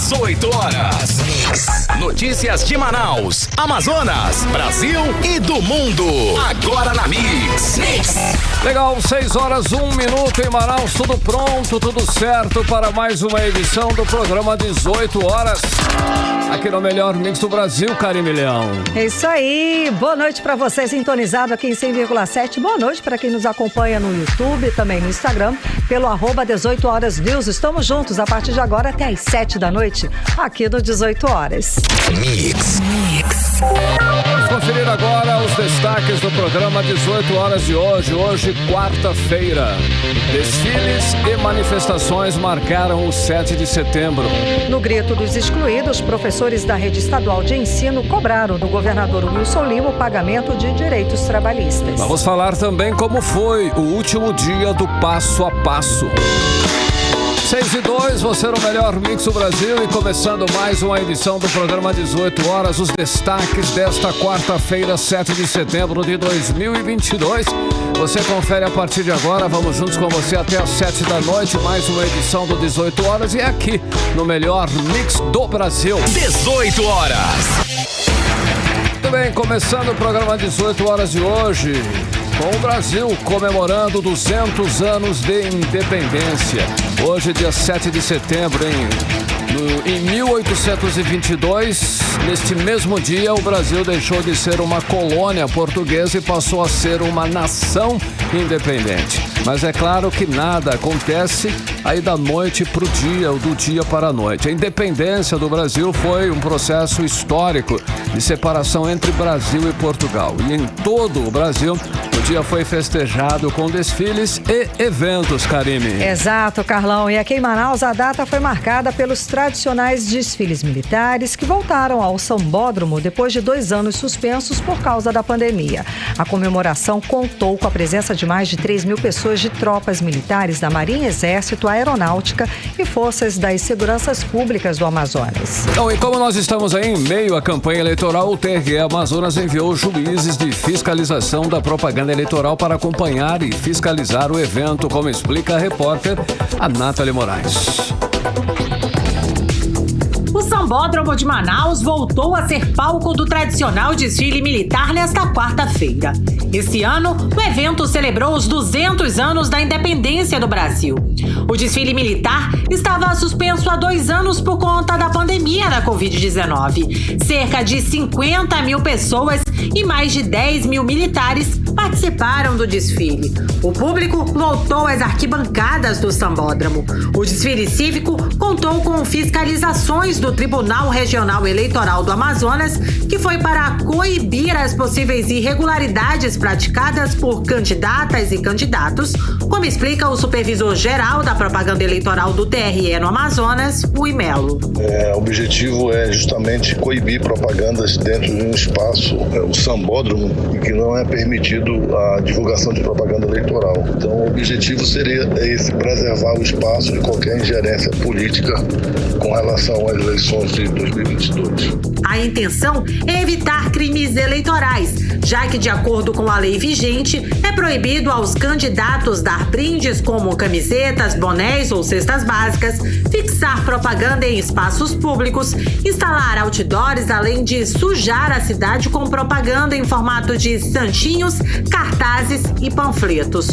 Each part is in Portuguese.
18 horas. Notícias de Manaus, Amazonas, Brasil e do mundo. Agora na Mix. Legal, 6 horas, 1 minuto em Manaus. Tudo pronto, tudo certo para mais uma edição do programa 18 horas. Aqui no melhor Mix do Brasil, Karime Leão. É isso aí. Boa noite para você, sintonizado aqui em 100,7. Boa noite para quem nos acompanha no YouTube, também no Instagram, pelo @18 horas News. Estamos juntos a partir de agora até às 7 da noite, aqui no 18 horas. Mix. Vamos conferir agora os destaques do programa 18 horas de hoje. Hoje, quarta-feira. Desfiles e manifestações marcaram o 7 de setembro. No grito dos excluídos, professores da rede estadual de ensino cobraram do governador Wilson Lima o pagamento de direitos trabalhistas. Vamos falar também como foi o último dia do Passo a Passo. 6 e 2, você no melhor Mix do Brasil e começando mais uma edição do programa 18 horas, os destaques desta quarta-feira, 7 de setembro de 2022. Você confere a partir de agora, vamos juntos com você até às 7 da noite, mais uma edição do 18 horas e é aqui no melhor Mix do Brasil. 18 horas. Muito bem, começando o programa 18 horas de hoje, com o Brasil comemorando 200 anos de independência. Hoje, dia 7 de setembro, em 1822, neste mesmo dia, o Brasil deixou de ser uma colônia portuguesa e passou a ser uma nação independente. Mas é claro que nada acontece aí da noite para o dia, ou do dia para a noite. A independência do Brasil foi um processo histórico de separação entre Brasil e Portugal. E em todo o Brasil, o dia foi festejado com desfiles e eventos, Karime. Exato, Carlão. E aqui em Manaus, a data foi marcada pelos tradicionais desfiles militares que voltaram ao Sambódromo depois de 2 anos suspensos por causa da pandemia. A comemoração contou com a presença de mais de 3 mil pessoas de tropas militares da Marinha, Exército, Aeronáutica e Forças das Seguranças Públicas do Amazonas. Então, e como nós estamos aí em meio à campanha eleitoral, o TRE Amazonas enviou juízes de fiscalização da propaganda eleitoral para acompanhar e fiscalizar o evento, como explica a repórter a Nathalie Moraes. O Sambódromo de Manaus voltou a ser palco do tradicional desfile militar nesta quarta-feira. Esse ano, o evento celebrou os 200 anos da independência do Brasil. O desfile militar estava suspenso há 2 anos por conta da pandemia da Covid-19. Cerca de 50 mil pessoas e mais de 10 mil militares participaram do desfile. O público lotou as arquibancadas do Sambódromo. O desfile cívico contou com fiscalizações do Tribunal Regional Eleitoral do Amazonas, que foi para coibir as possíveis irregularidades praticadas por candidatas e candidatos, como explica o supervisor-geral da propaganda eleitoral do TRE no Amazonas, o Imelo. O objetivo é justamente coibir propagandas dentro de um espaço, o Sambódromo, em que não é permitido a divulgação de propaganda eleitoral. Então, o objetivo seria esse, preservar o espaço de qualquer ingerência política com relação às eleições de 2022. A intenção é evitar crimes eleitorais, já que, de acordo com a lei vigente, é proibido aos candidatos dar brindes como camisetas, bonés ou cestas básicas, fixar propaganda em espaços públicos, instalar outdoors, além de sujar a cidade com propaganda em formato de santinhos, cartazes e panfletos.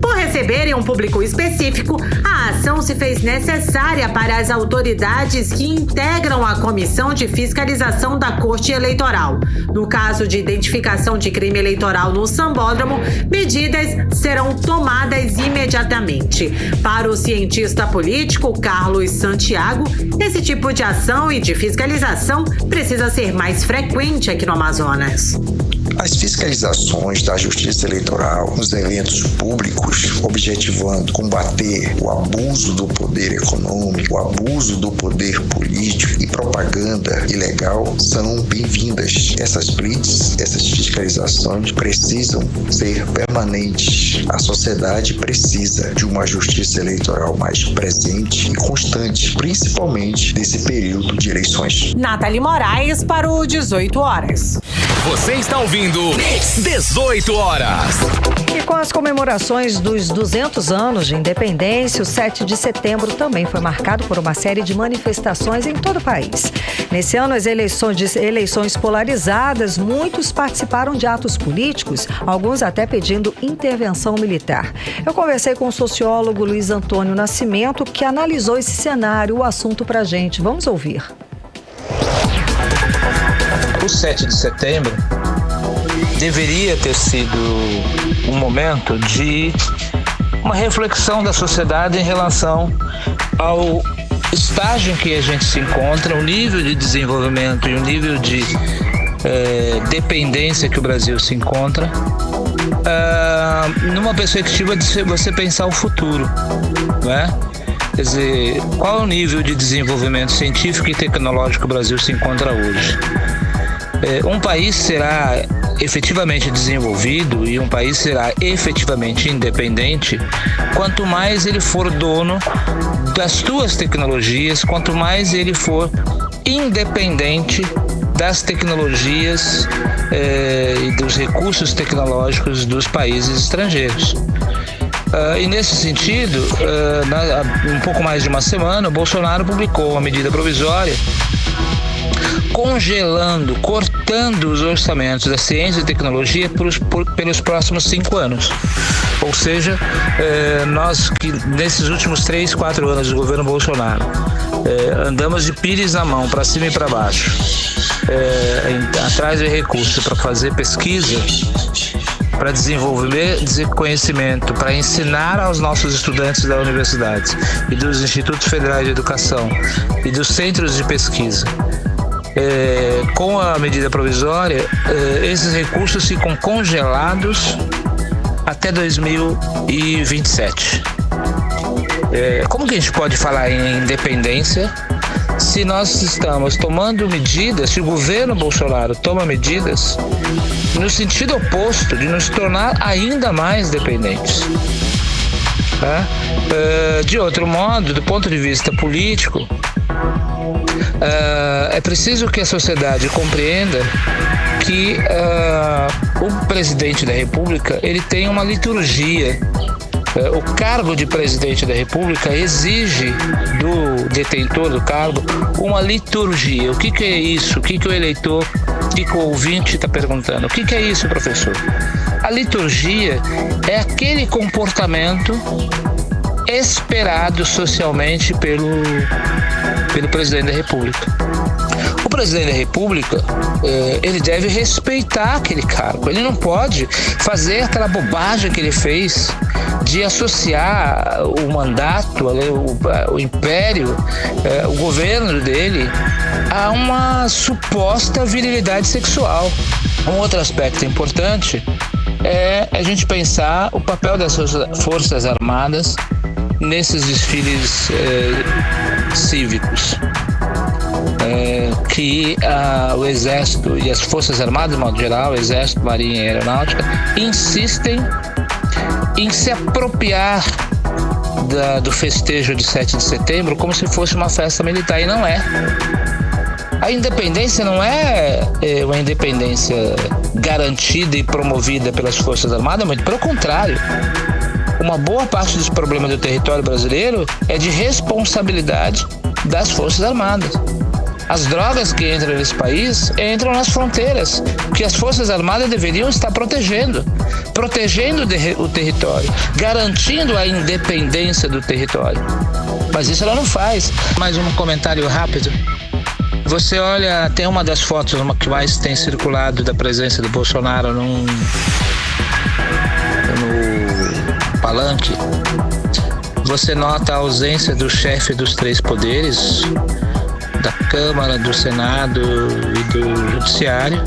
Por receberem um público específico, a ação se fez necessária para as autoridades que integram a Comissão de Fiscalização da Corte Eleitoral. No caso de identificação de crime eleitoral no Sambódromo, medidas serão tomadas imediatamente. Para o cientista político Carlos Santiago, esse tipo de ação e de fiscalização precisa ser mais frequente aqui no Amazonas. As fiscalizações da Justiça Eleitoral nos eventos públicos, objetivando combater o abuso do poder econômico, o abuso do poder político e propaganda ilegal, são bem-vindas. Essas blitz, essas fiscalizações precisam ser permanentes. A sociedade precisa de uma Justiça Eleitoral mais presente e constante, principalmente nesse período de eleições. Nathalie Moraes para o 18 horas. Você está ouvindo ouvindo 18 horas. E com as comemorações dos 200 anos de independência, o 7 de setembro também foi marcado por uma série de manifestações em todo o país. Nesse ano, as eleições polarizadas, muitos participaram de atos políticos, alguns até pedindo intervenção militar. Eu conversei com o sociólogo Luiz Antônio Nascimento, que analisou esse cenário, o assunto pra gente. Vamos ouvir. O 7 de setembro deveria ter sido um momento de uma reflexão da sociedade em relação ao estágio em que a gente se encontra, o nível de desenvolvimento e o nível de dependência que o Brasil se encontra, numa perspectiva de você pensar o futuro, né? Quer dizer, qual é o nível de desenvolvimento científico e tecnológico que o Brasil se encontra hoje? Um país será efetivamente desenvolvido e um país será efetivamente independente quanto mais ele for dono das suas tecnologias, quanto mais ele for independente das tecnologias e dos recursos tecnológicos dos países estrangeiros. E nesse sentido, há um pouco mais de uma semana, o Bolsonaro publicou uma medida provisória congelando, cortando os orçamentos da ciência e tecnologia pelos próximos 5 anos. Ou seja, nós que nesses últimos 3, 4 anos do governo Bolsonaro andamos de pires na mão, para cima e para baixo, atrás de recursos para fazer pesquisa, para desenvolver conhecimento, para ensinar aos nossos estudantes da universidade e dos institutos federais de educação e dos centros de pesquisa. Com a medida provisória, esses recursos ficam congelados até 2027. Como que a gente pode falar em independência se nós estamos tomando medidas, se o governo Bolsonaro toma medidas no sentido oposto de nos tornar ainda mais dependentes? De outro modo, do ponto de vista político, é preciso que a sociedade compreenda que o presidente da República ele tem uma liturgia. O cargo de presidente da República exige do detentor do cargo uma liturgia. O que é isso? O que o eleitor, o que o ouvinte está perguntando? O que é isso, professor? A liturgia é aquele comportamento esperado socialmente pelo presidente da República. O presidente da República, ele deve respeitar aquele cargo. Ele não pode fazer aquela bobagem que ele fez de associar o mandato, o império, o governo dele a uma suposta virilidade sexual. Um outro aspecto importante é a gente pensar o papel das Forças Armadas nesses desfiles cívicos. Que o Exército e as Forças Armadas, de modo geral, Exército, Marinha e Aeronáutica, insistem em se apropriar do festejo de 7 de setembro como se fosse uma festa militar, e não é. A independência não é uma independência garantida e promovida pelas Forças Armadas, muito pelo contrário. Uma boa parte dos problemas do território brasileiro é de responsabilidade das Forças Armadas. As drogas que entram nesse país entram nas fronteiras, que as Forças Armadas deveriam estar protegendo o território, garantindo a independência do território. Mas isso ela não faz. Mais um comentário rápido. Você olha, tem uma das fotos que mais tem circulado da presença do Bolsonaro no palanque. Você nota a ausência do chefe dos 3 poderes, da Câmara, do Senado e do Judiciário.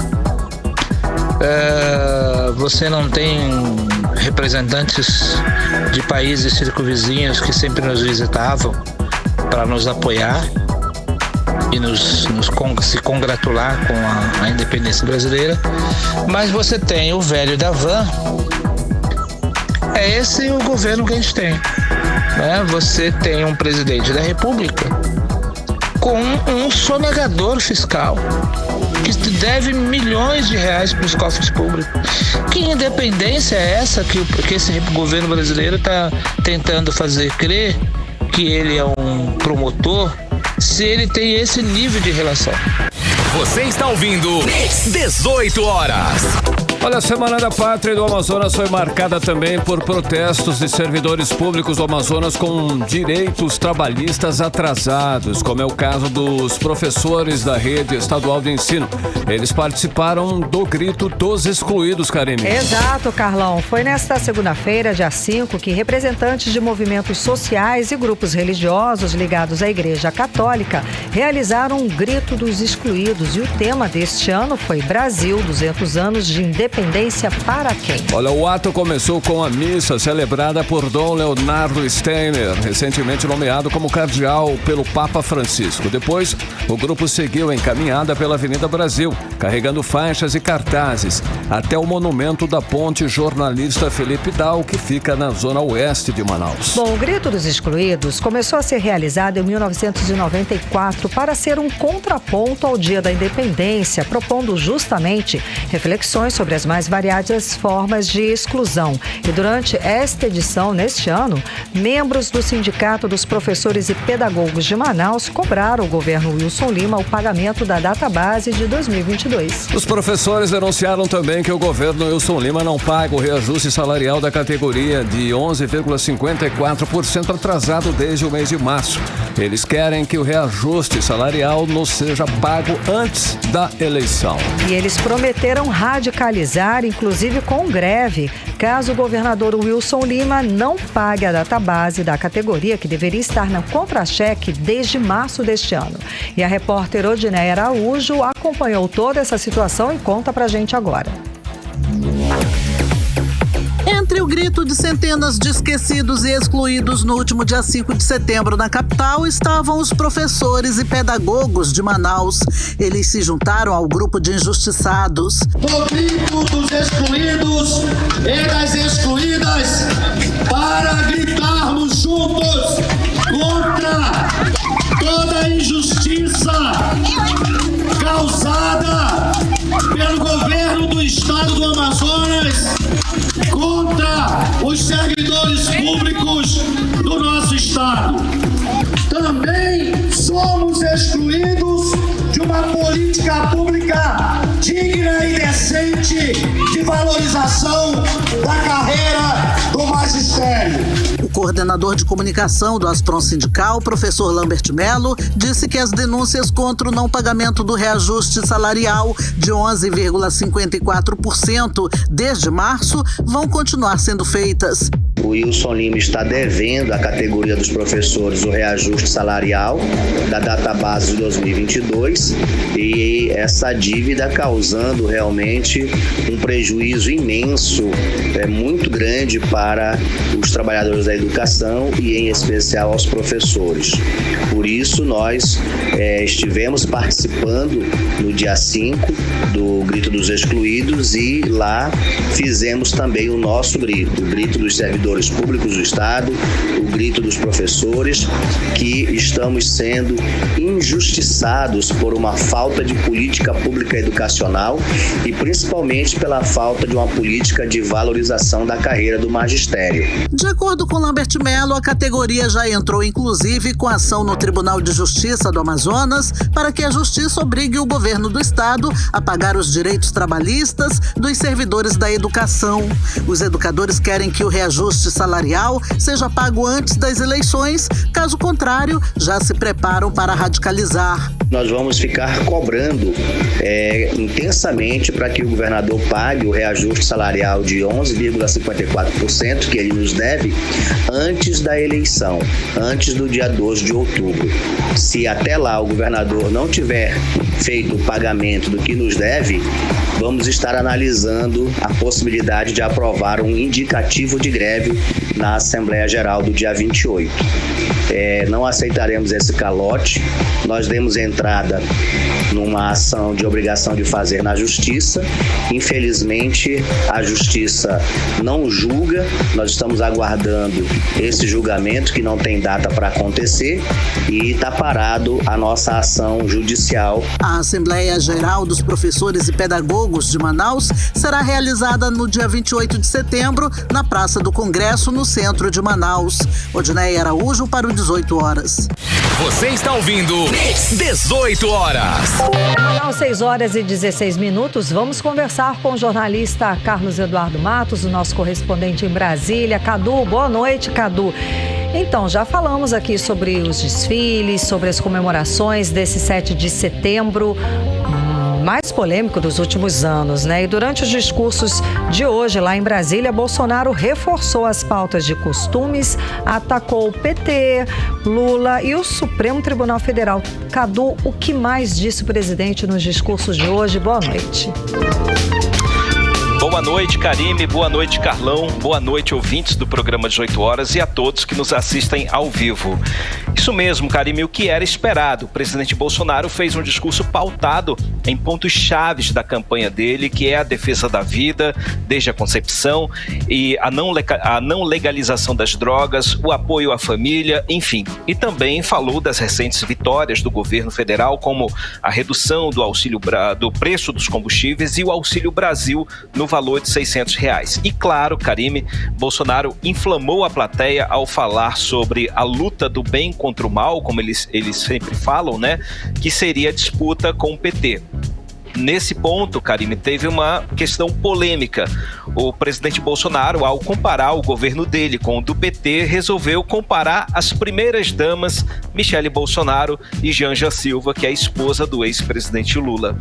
Você não tem representantes de países circunvizinhos que sempre nos visitavam para nos apoiar e se congratular com a independência brasileira. Mas você tem o velho da van. É esse o governo que a gente tem, né? Você tem um presidente da República com um sonegador fiscal que deve milhões de reais para os cofres públicos. Que independência é essa que esse governo brasileiro está tentando fazer crer que ele é um promotor, se ele tem esse nível de relação? Você está ouvindo 18 horas. Olha, a Semana da Pátria do Amazonas foi marcada também por protestos de servidores públicos do Amazonas com direitos trabalhistas atrasados, como é o caso dos professores da rede estadual de ensino. Eles participaram do Grito dos Excluídos, Karine. Exato, Carlão. Foi nesta segunda-feira, dia 5, que representantes de movimentos sociais e grupos religiosos ligados à Igreja Católica realizaram um Grito dos Excluídos. E o tema deste ano foi Brasil, 200 anos de independência para quem? Olha, o ato começou com a missa celebrada por Dom Leonardo Steiner, recentemente nomeado como cardeal pelo Papa Francisco. Depois, o grupo seguiu em caminhada pela Avenida Brasil, carregando faixas e cartazes, até o monumento da Ponte Jornalista Felipe Dal, que fica na zona oeste de Manaus. Bom, o Grito dos Excluídos começou a ser realizado em 1994 para ser um contraponto ao Dia da Independência, propondo justamente reflexões sobre as mais variadas formas de exclusão. E durante esta edição, neste ano, membros do Sindicato dos Professores e Pedagogos de Manaus cobraram o governo Wilson Lima o pagamento da database de 2022. Os professores denunciaram também que o governo Wilson Lima não paga o reajuste salarial da categoria de 11,54% atrasado desde o mês de março. Eles querem que o reajuste salarial não seja pago antes da eleição. E eles prometeram radicalizar, inclusive com greve, caso o governador Wilson Lima não pague a database da categoria, que deveria estar no contra-cheque desde março deste ano. E a repórter Odineia Araújo acompanhou toda essa situação e conta pra gente agora. Entre o grito de centenas de esquecidos e excluídos no último dia 5 de setembro na capital, estavam os professores e pedagogos de Manaus. Eles se juntaram ao grupo de injustiçados. Do grito dos excluídos e das excluídas, para gritarmos juntos contra toda a injustiça causada pelo governo do estado do Amazonas contra os servidores públicos do nosso estado. Também somos excluídos de uma política pública digna e decente de valorização da carreira do magistério. O coordenador de comunicação do Asprom Sindical, professor Lambert Melo, disse que as denúncias contra o não pagamento do reajuste salarial de 11,54% desde março vão continuar sendo feitas. O Wilson Lima está devendo à categoria dos professores o reajuste salarial da database de 2022 e essa dívida causando realmente um prejuízo imenso, muito grande para os trabalhadores da educação e em especial aos professores. Por isso nós estivemos participando no dia 5 do Grito dos Excluídos e lá fizemos também o nosso grito, o grito dos servidores públicos do Estado, o grito dos professores, que estamos sendo injustiçados por uma falta de política pública educacional e principalmente pela falta de uma política de valorização da carreira do magistério. De acordo com Lambert Melo, a categoria já entrou inclusive com ação no Tribunal de Justiça do Amazonas para que a Justiça obrigue o governo do Estado a pagar os direitos trabalhistas dos servidores da educação. Os educadores querem que o reajuste salarial seja pago antes das eleições, caso contrário, já se preparam para radicalizar. Nós vamos ficar cobrando intensamente para que o governador pague o reajuste salarial de 11,54% que ele nos deve antes da eleição, antes do dia 12 de outubro. Se até lá o governador não tiver feito o pagamento do que nos deve, vamos estar analisando a possibilidade de aprovar um indicativo de greve na Assembleia Geral do dia 28. Não aceitaremos esse calote. Nós demos entrada numa ação de obrigação de fazer na Justiça. Infelizmente, a Justiça não julga. Nós estamos aguardando esse julgamento que não tem data para acontecer e está parado a nossa ação judicial. A Assembleia Geral dos Professores e Pedagogos de Manaus será realizada no dia 28 de setembro na Praça do Congresso, no centro de Manaus. Odinei Araújo para o 18 horas. Você está ouvindo 18 horas. Manaus, 6 horas e 16 minutos. Vamos conversar com o jornalista Carlos Eduardo Matos, o nosso correspondente em Brasília. Cadu, boa noite, Cadu. Então, já falamos aqui sobre os desfiles, sobre as comemorações desse 7 de setembro, mais polêmico dos últimos anos, né? E durante os discursos de hoje lá em Brasília, Bolsonaro reforçou as pautas de costumes, atacou o PT, Lula e o Supremo Tribunal Federal. Cadu, o que mais disse o presidente nos discursos de hoje? Boa noite. Boa noite, Karime. Boa noite, Carlão. Boa noite, ouvintes do programa 18 horas e a todos que nos assistem ao vivo. Isso mesmo, Karime, o que era esperado. O presidente Bolsonaro fez um discurso pautado em pontos chaves da campanha dele, que é a defesa da vida desde a concepção e a não legalização das drogas, o apoio à família, enfim. E também falou das recentes vitórias do governo federal, como a redução do preço dos combustíveis e o Auxílio Brasil no valor de R$600. E claro, Karime, Bolsonaro inflamou a plateia ao falar sobre a luta do bem contra o mal, como eles sempre falam, né? Que seria a disputa com o PT. Nesse ponto, Karime, teve uma questão polêmica. O presidente Bolsonaro, ao comparar o governo dele com o do PT, resolveu comparar as primeiras damas, Michele Bolsonaro e Janja Silva, que é a esposa do ex-presidente Lula.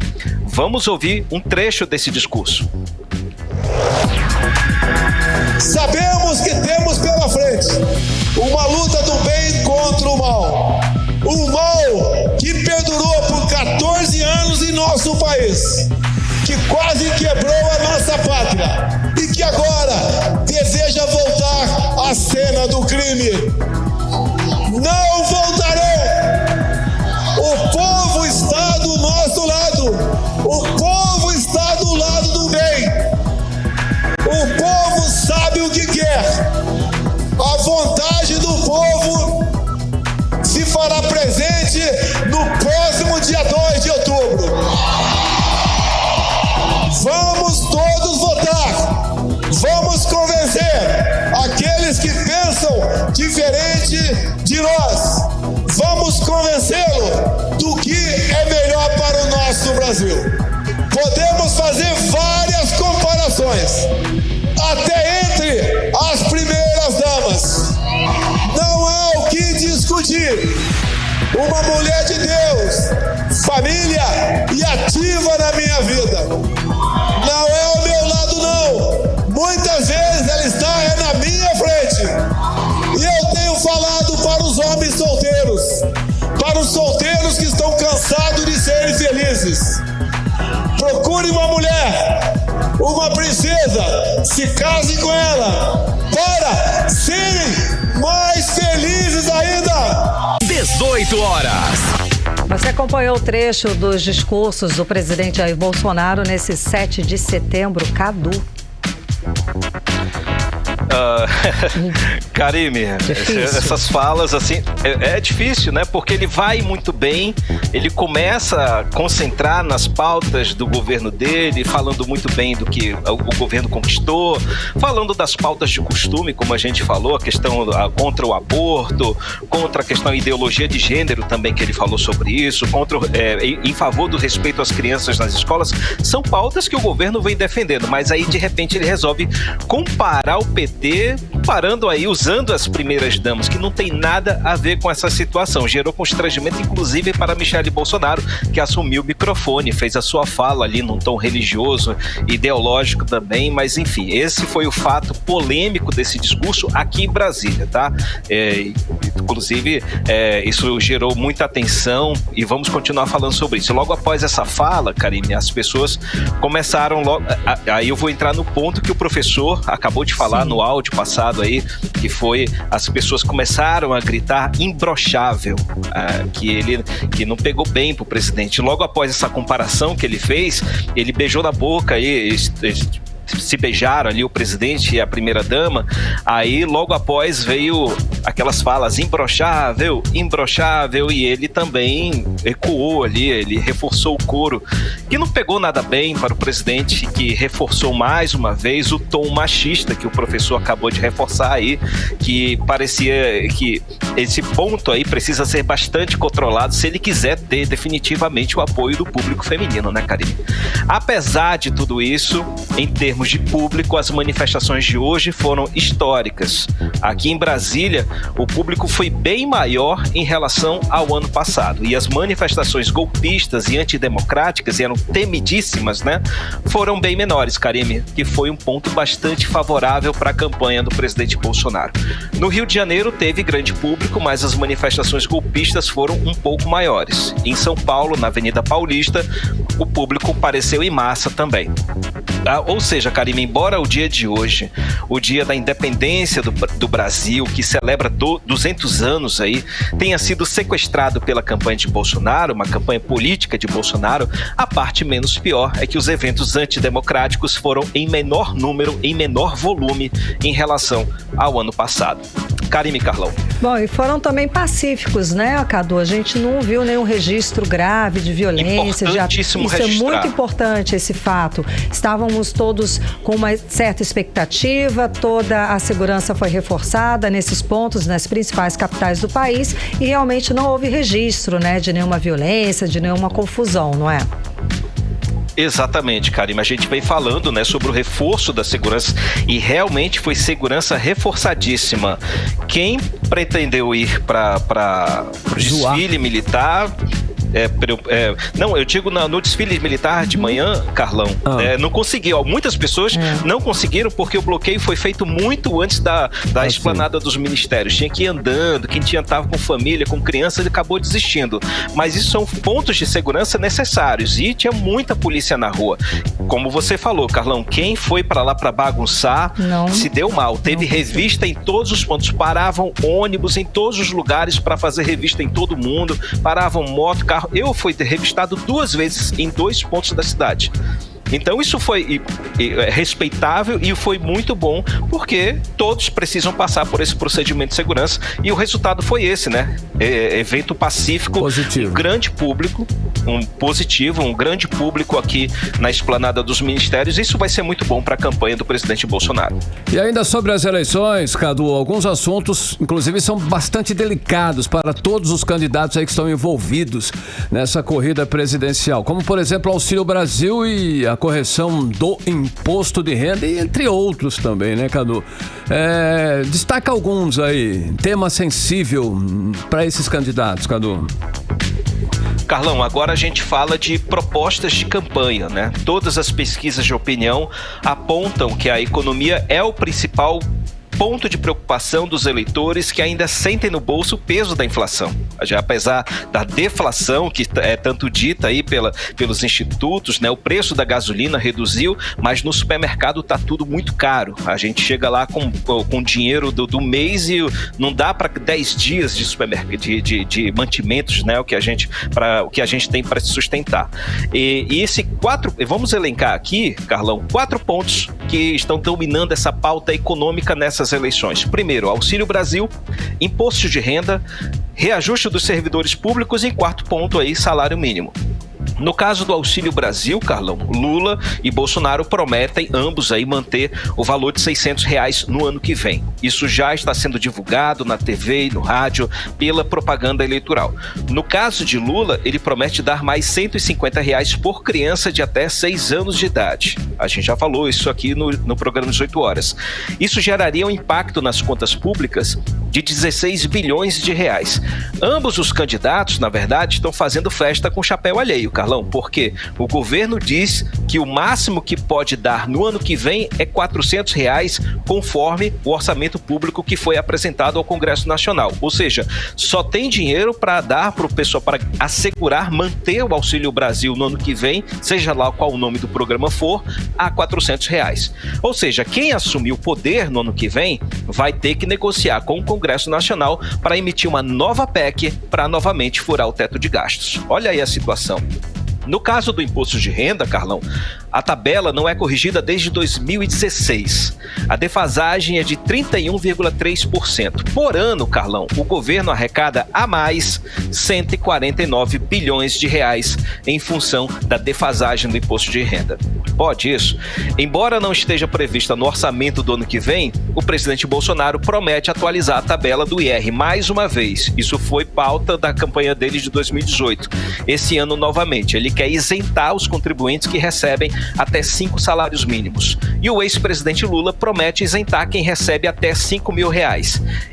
Vamos ouvir um trecho desse discurso. Sabemos que temos pela frente uma luta do bem contra o mal. O mal que perdurou por 14 anos em nosso país, que quase quebrou a nossa pátria e que agora deseja voltar à cena do crime. Não voltarão! O povo está do nosso lado. O povo está do lado do bem. O povo sabe o que quer. A vontade do povo se fará presente no próximo dia 2 de outubro. Vamos todos votar. Vamos convencer aqueles que pensam diferente de nós. Vamos convencê-lo do que é melhor para o nosso Brasil. Podemos fazer várias comparações, até entre as primeiras damas. Não há o que discutir. Uma mulher de Deus, família e ativa na minha vida. Não é ao meu lado, não. Muitas vezes ela está na minha frente. E eu tenho falado para os homens solteiros, para os solteiros que estão cansados de serem felizes. Procure uma mulher, uma princesa, se casem com ela, para serem mais felizes ainda. 18 horas. Você acompanhou o trecho dos discursos do presidente Jair Bolsonaro nesse 7 de setembro, Cadu. Karime, essas falas assim, é difícil, né? Porque ele vai muito bem, ele começa a concentrar nas pautas do governo dele, falando muito bem do que o governo conquistou, falando das pautas de costume, como a gente falou, a questão contra o aborto, contra a questão da ideologia de gênero também, que ele falou sobre isso, em favor do respeito às crianças nas escolas. São pautas que o governo vem defendendo, mas aí de repente ele resolve comparar o PT, parando aí, usando as primeiras damas, que não tem nada a ver com essa situação. Gerou constrangimento, inclusive, para Michele Bolsonaro, que assumiu o microfone, fez a sua fala ali num tom religioso, ideológico também, mas enfim, esse foi o fato polêmico desse discurso aqui em Brasília, tá? Inclusive, isso gerou muita atenção e vamos continuar falando sobre isso. Logo após essa fala, Karime, as pessoas começaram logo... Aí eu vou entrar no ponto que o professor acabou de falar no áudio, áudio passado aí, que foi, as pessoas começaram a gritar imbrochável, que não pegou bem pro presidente. Logo após essa comparação que ele fez, ele beijou na boca aí, se beijaram ali o presidente e a primeira-dama, aí logo após veio aquelas falas imbrochável, e ele também ecoou ali, ele reforçou o coro, que não pegou nada bem para o presidente, que reforçou mais uma vez o tom machista que o professor acabou de reforçar aí, que parecia que esse ponto aí precisa ser bastante controlado se ele quiser ter definitivamente o apoio do público feminino, né, Karine? Apesar de tudo isso, em termos de público, as manifestações de hoje foram históricas. Aqui em Brasília, o público foi bem maior em relação ao ano passado. E as manifestações golpistas e antidemocráticas, e eram temidíssimas, né? Foram bem menores, Karime, que foi um ponto bastante favorável para a campanha do presidente Bolsonaro. No Rio de Janeiro teve grande público, mas as manifestações golpistas foram um pouco maiores. Em São Paulo, na Avenida Paulista, o público compareceu em massa também. Ou seja, Karime, embora o dia de hoje, o dia da independência do Brasil, que celebra 200 anos aí, tenha sido sequestrado pela campanha de Bolsonaro, uma campanha política de Bolsonaro, a parte menos pior é que os eventos antidemocráticos foram em menor número, em menor volume em relação ao ano passado. Karime, Carlão. Bom, e foram também pacíficos, né, Cadu? A gente não viu nenhum registro grave de violência. Importantíssimo Isso registrar. é muito importante, esse fato. Estávamos todos com uma certa expectativa, toda a segurança foi reforçada nesses pontos, nas principais capitais do país, e realmente não houve registro, né, de nenhuma violência, de nenhuma confusão, não é? Exatamente, Karime. A gente vem falando, né, sobre o reforço da segurança e realmente foi segurança reforçadíssima. Quem pretendeu ir para o desfile militar... não, eu digo no desfile militar de manhã, Carlão, não conseguiu. Muitas pessoas não conseguiram porque o bloqueio foi feito muito antes da esplanada dos ministérios. Tinha que ir andando, quem estava com família, com criança, ele acabou desistindo. Mas isso são pontos de segurança necessários e tinha muita polícia na rua. Como você falou, Carlão, quem foi para lá para bagunçar se deu mal. Teve revista em todos os pontos, paravam ônibus em todos os lugares para fazer revista em todo mundo, paravam moto, carro. Eu fui revistado 2 vezes em 2 pontos da cidade. Então isso foi respeitável e foi muito bom, porque todos precisam passar por esse procedimento de segurança e o resultado foi esse, né? Evento pacífico, positivo. Um grande público, um grande público aqui na esplanada dos ministérios. Isso vai ser muito bom para a campanha do presidente Bolsonaro. E ainda sobre as eleições, Cadu, alguns assuntos, inclusive, são bastante delicados para todos os candidatos aí que estão envolvidos nessa corrida presidencial, como, por exemplo, o Auxílio Brasil e a correção do imposto de renda, e entre outros também, né, Cadu? Destaca alguns aí, tema sensível para esses candidatos, Cadu. Carlão, agora a gente fala de propostas de campanha, né? Todas as pesquisas de opinião apontam que a economia é o principal ponto de preocupação dos eleitores que ainda sentem no bolso o peso da inflação. Já apesar da deflação, que é tanto dita aí pelos institutos, né, o preço da gasolina reduziu, mas no supermercado está tudo muito caro. A gente chega lá com dinheiro do mês e não dá para 10 dias de supermercado, de mantimentos, né, o que a gente tem para se sustentar. E vamos elencar aqui, Carlão, 4 pontos que estão dominando essa pauta econômica nessas eleições. Primeiro, Auxílio Brasil, imposto de renda, reajuste dos servidores públicos e 4º ponto aí, salário mínimo. No caso do Auxílio Brasil, Carlão, Lula e Bolsonaro prometem ambos aí manter o valor de R$600 no ano que vem. Isso já está sendo divulgado na TV e no rádio pela propaganda eleitoral. No caso de Lula, ele promete dar mais R$150 por criança de até 6 anos de idade. A gente já falou isso aqui no programa 18 horas. Isso geraria um impacto nas contas públicas de 16 bilhões de reais. Ambos os candidatos, na verdade, estão fazendo festa com chapéu alheio, Carlão, porque o governo diz que o máximo que pode dar no ano que vem é R$400, conforme o orçamento público que foi apresentado ao Congresso Nacional. Ou seja, só tem dinheiro para dar para o pessoal, para assegurar, manter o Auxílio Brasil no ano que vem, seja lá qual o nome do programa for, a R$400. Ou seja, quem assumir o poder no ano que vem vai ter que negociar com o Congresso Nacional para emitir uma nova PEC para novamente furar o teto de gastos. Olha aí a situação. No caso do imposto de renda, Carlão, a tabela não é corrigida desde 2016. A defasagem é de 31,3%. Por ano, Carlão, o governo arrecada a mais 149 bilhões de reais em função da defasagem do imposto de renda. Pode isso? Embora não esteja prevista no orçamento do ano que vem, o presidente Bolsonaro promete atualizar a tabela do IR mais uma vez. Isso foi pauta da campanha dele de 2018. Esse ano, novamente, ele quer isentar os contribuintes que recebem até 5 salários mínimos. E o ex-presidente Lula promete isentar quem recebe até R$5 mil.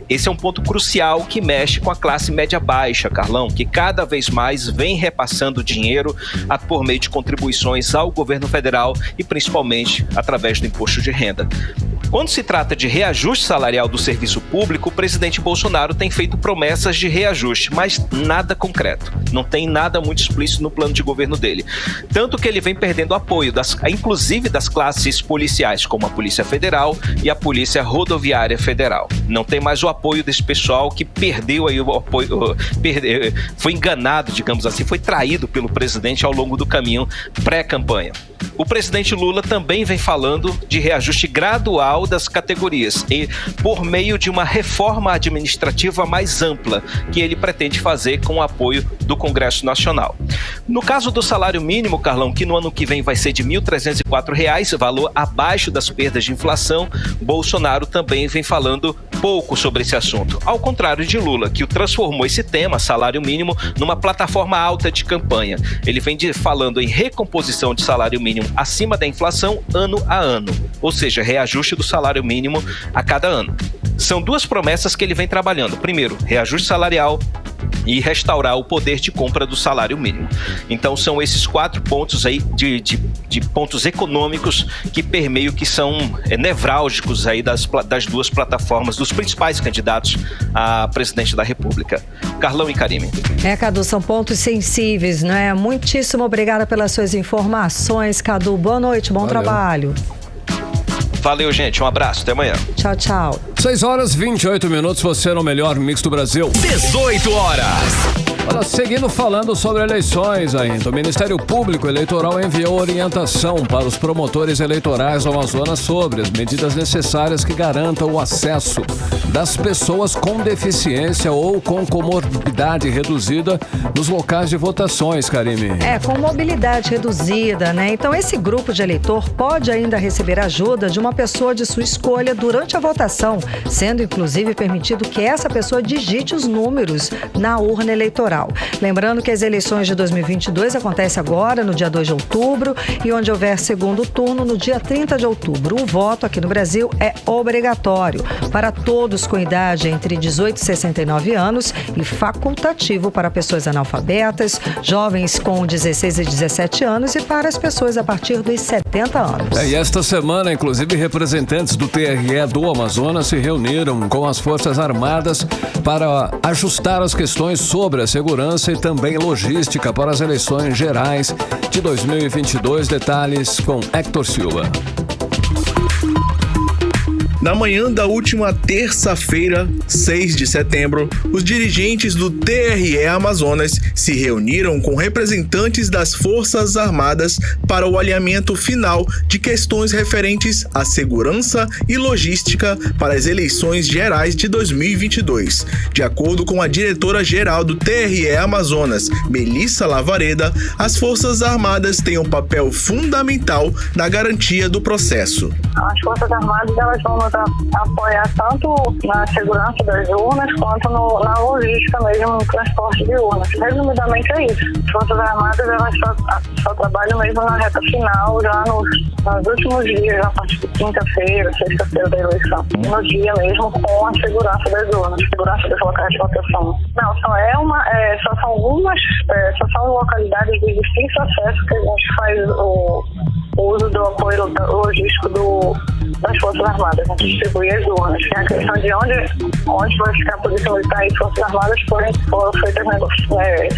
Esse é um ponto crucial que mexe com a classe média baixa, Carlão, que cada vez mais vem repassando dinheiro por meio de contribuições ao governo federal e principalmente através do imposto de renda. Quando se trata de reajuste salarial do serviço público, o presidente Bolsonaro tem feito promessas de reajuste, mas nada concreto. Não tem nada muito explícito no plano de governo dele. Tanto que ele vem perdendo apoio, inclusive das classes policiais, como a Polícia Federal e a Polícia Rodoviária Federal. Não tem mais o apoio desse pessoal que perdeu aí o apoio, foi enganado, digamos assim, foi traído pelo presidente ao longo do caminho pré-campanha. O presidente Lula também vem falando de reajuste gradual das categorias e por meio de uma reforma administrativa mais ampla que ele pretende fazer com o apoio do Congresso Nacional. No caso do salário mínimo, Carlão, que no ano que vem vai ser de R$ 1.304, valor abaixo das perdas de inflação, Bolsonaro também vem falando pouco sobre esse assunto. Ao contrário de Lula, que transformou esse tema, salário mínimo, numa plataforma alta de campanha. Ele vem falando em recomposição de salário mínimo acima da inflação ano a ano, ou seja, reajuste do salário mínimo a cada ano. São duas promessas que ele vem trabalhando. Primeiro, reajuste salarial e restaurar o poder de compra do salário mínimo. Então são esses 4 pontos aí de pontos econômicos que permeiam, que são nevrálgicos aí das duas plataformas, dos principais candidatos a presidente da República. Carlão e Karime. Cadu, são pontos sensíveis, não é? Muitíssimo obrigada pelas suas informações, Cadu. Boa noite, bom trabalho. Valeu, gente. Um abraço. Até amanhã. Tchau, tchau. 6h28, você no melhor mix do Brasil. 18 horas. Olha, seguindo falando sobre eleições ainda, o Ministério Público Eleitoral enviou orientação para os promotores eleitorais do Amazonas sobre as medidas necessárias que garantam o acesso das pessoas com deficiência ou com comorbidade reduzida nos locais de votações, Karime. Com mobilidade reduzida, né? Então esse grupo de eleitor pode ainda receber ajuda de uma pessoa de sua escolha durante a votação, sendo inclusive permitido que essa pessoa digite os números na urna eleitoral. Lembrando que as eleições de 2022 acontecem agora, no dia 2 de outubro, e onde houver segundo turno, no dia 30 de outubro. O voto aqui no Brasil é obrigatório para todos com idade entre 18 e 69 anos e facultativo para pessoas analfabetas, jovens com 16 e 17 anos e para as pessoas a partir dos 70 anos. E esta semana, inclusive, representantes do TRE do Amazonas se reuniram com as Forças Armadas para ajustar as questões sobre a segurança e também logística para as eleições gerais de 2022. Detalhes com Héctor Silva. Na manhã da última terça-feira, 6 de setembro, os dirigentes do TRE Amazonas se reuniram com representantes das Forças Armadas para o alinhamento final de questões referentes à segurança e logística para as eleições gerais de 2022. De acordo com a diretora-geral do TRE Amazonas, Melissa Lavareda, as Forças Armadas têm um papel fundamental na garantia do processo. As Forças Armadas elas vão vamos apoiar tanto na segurança das urnas quanto na logística mesmo, no transporte de urnas. Resumidamente é isso. As Forças Armadas elas só trabalham mesmo na reta final, já nos últimos dias, a partir de quinta-feira, sexta-feira da eleição. No dia mesmo com a segurança das urnas, segurança dos locais de votação. Não, só são localidades de difícil acesso que a gente faz o uso do apoio logístico das Forças Armadas, a gente distribui as urnas. A questão de onde vai ficar a Polícia Militar e as Forças Armadas foram feitas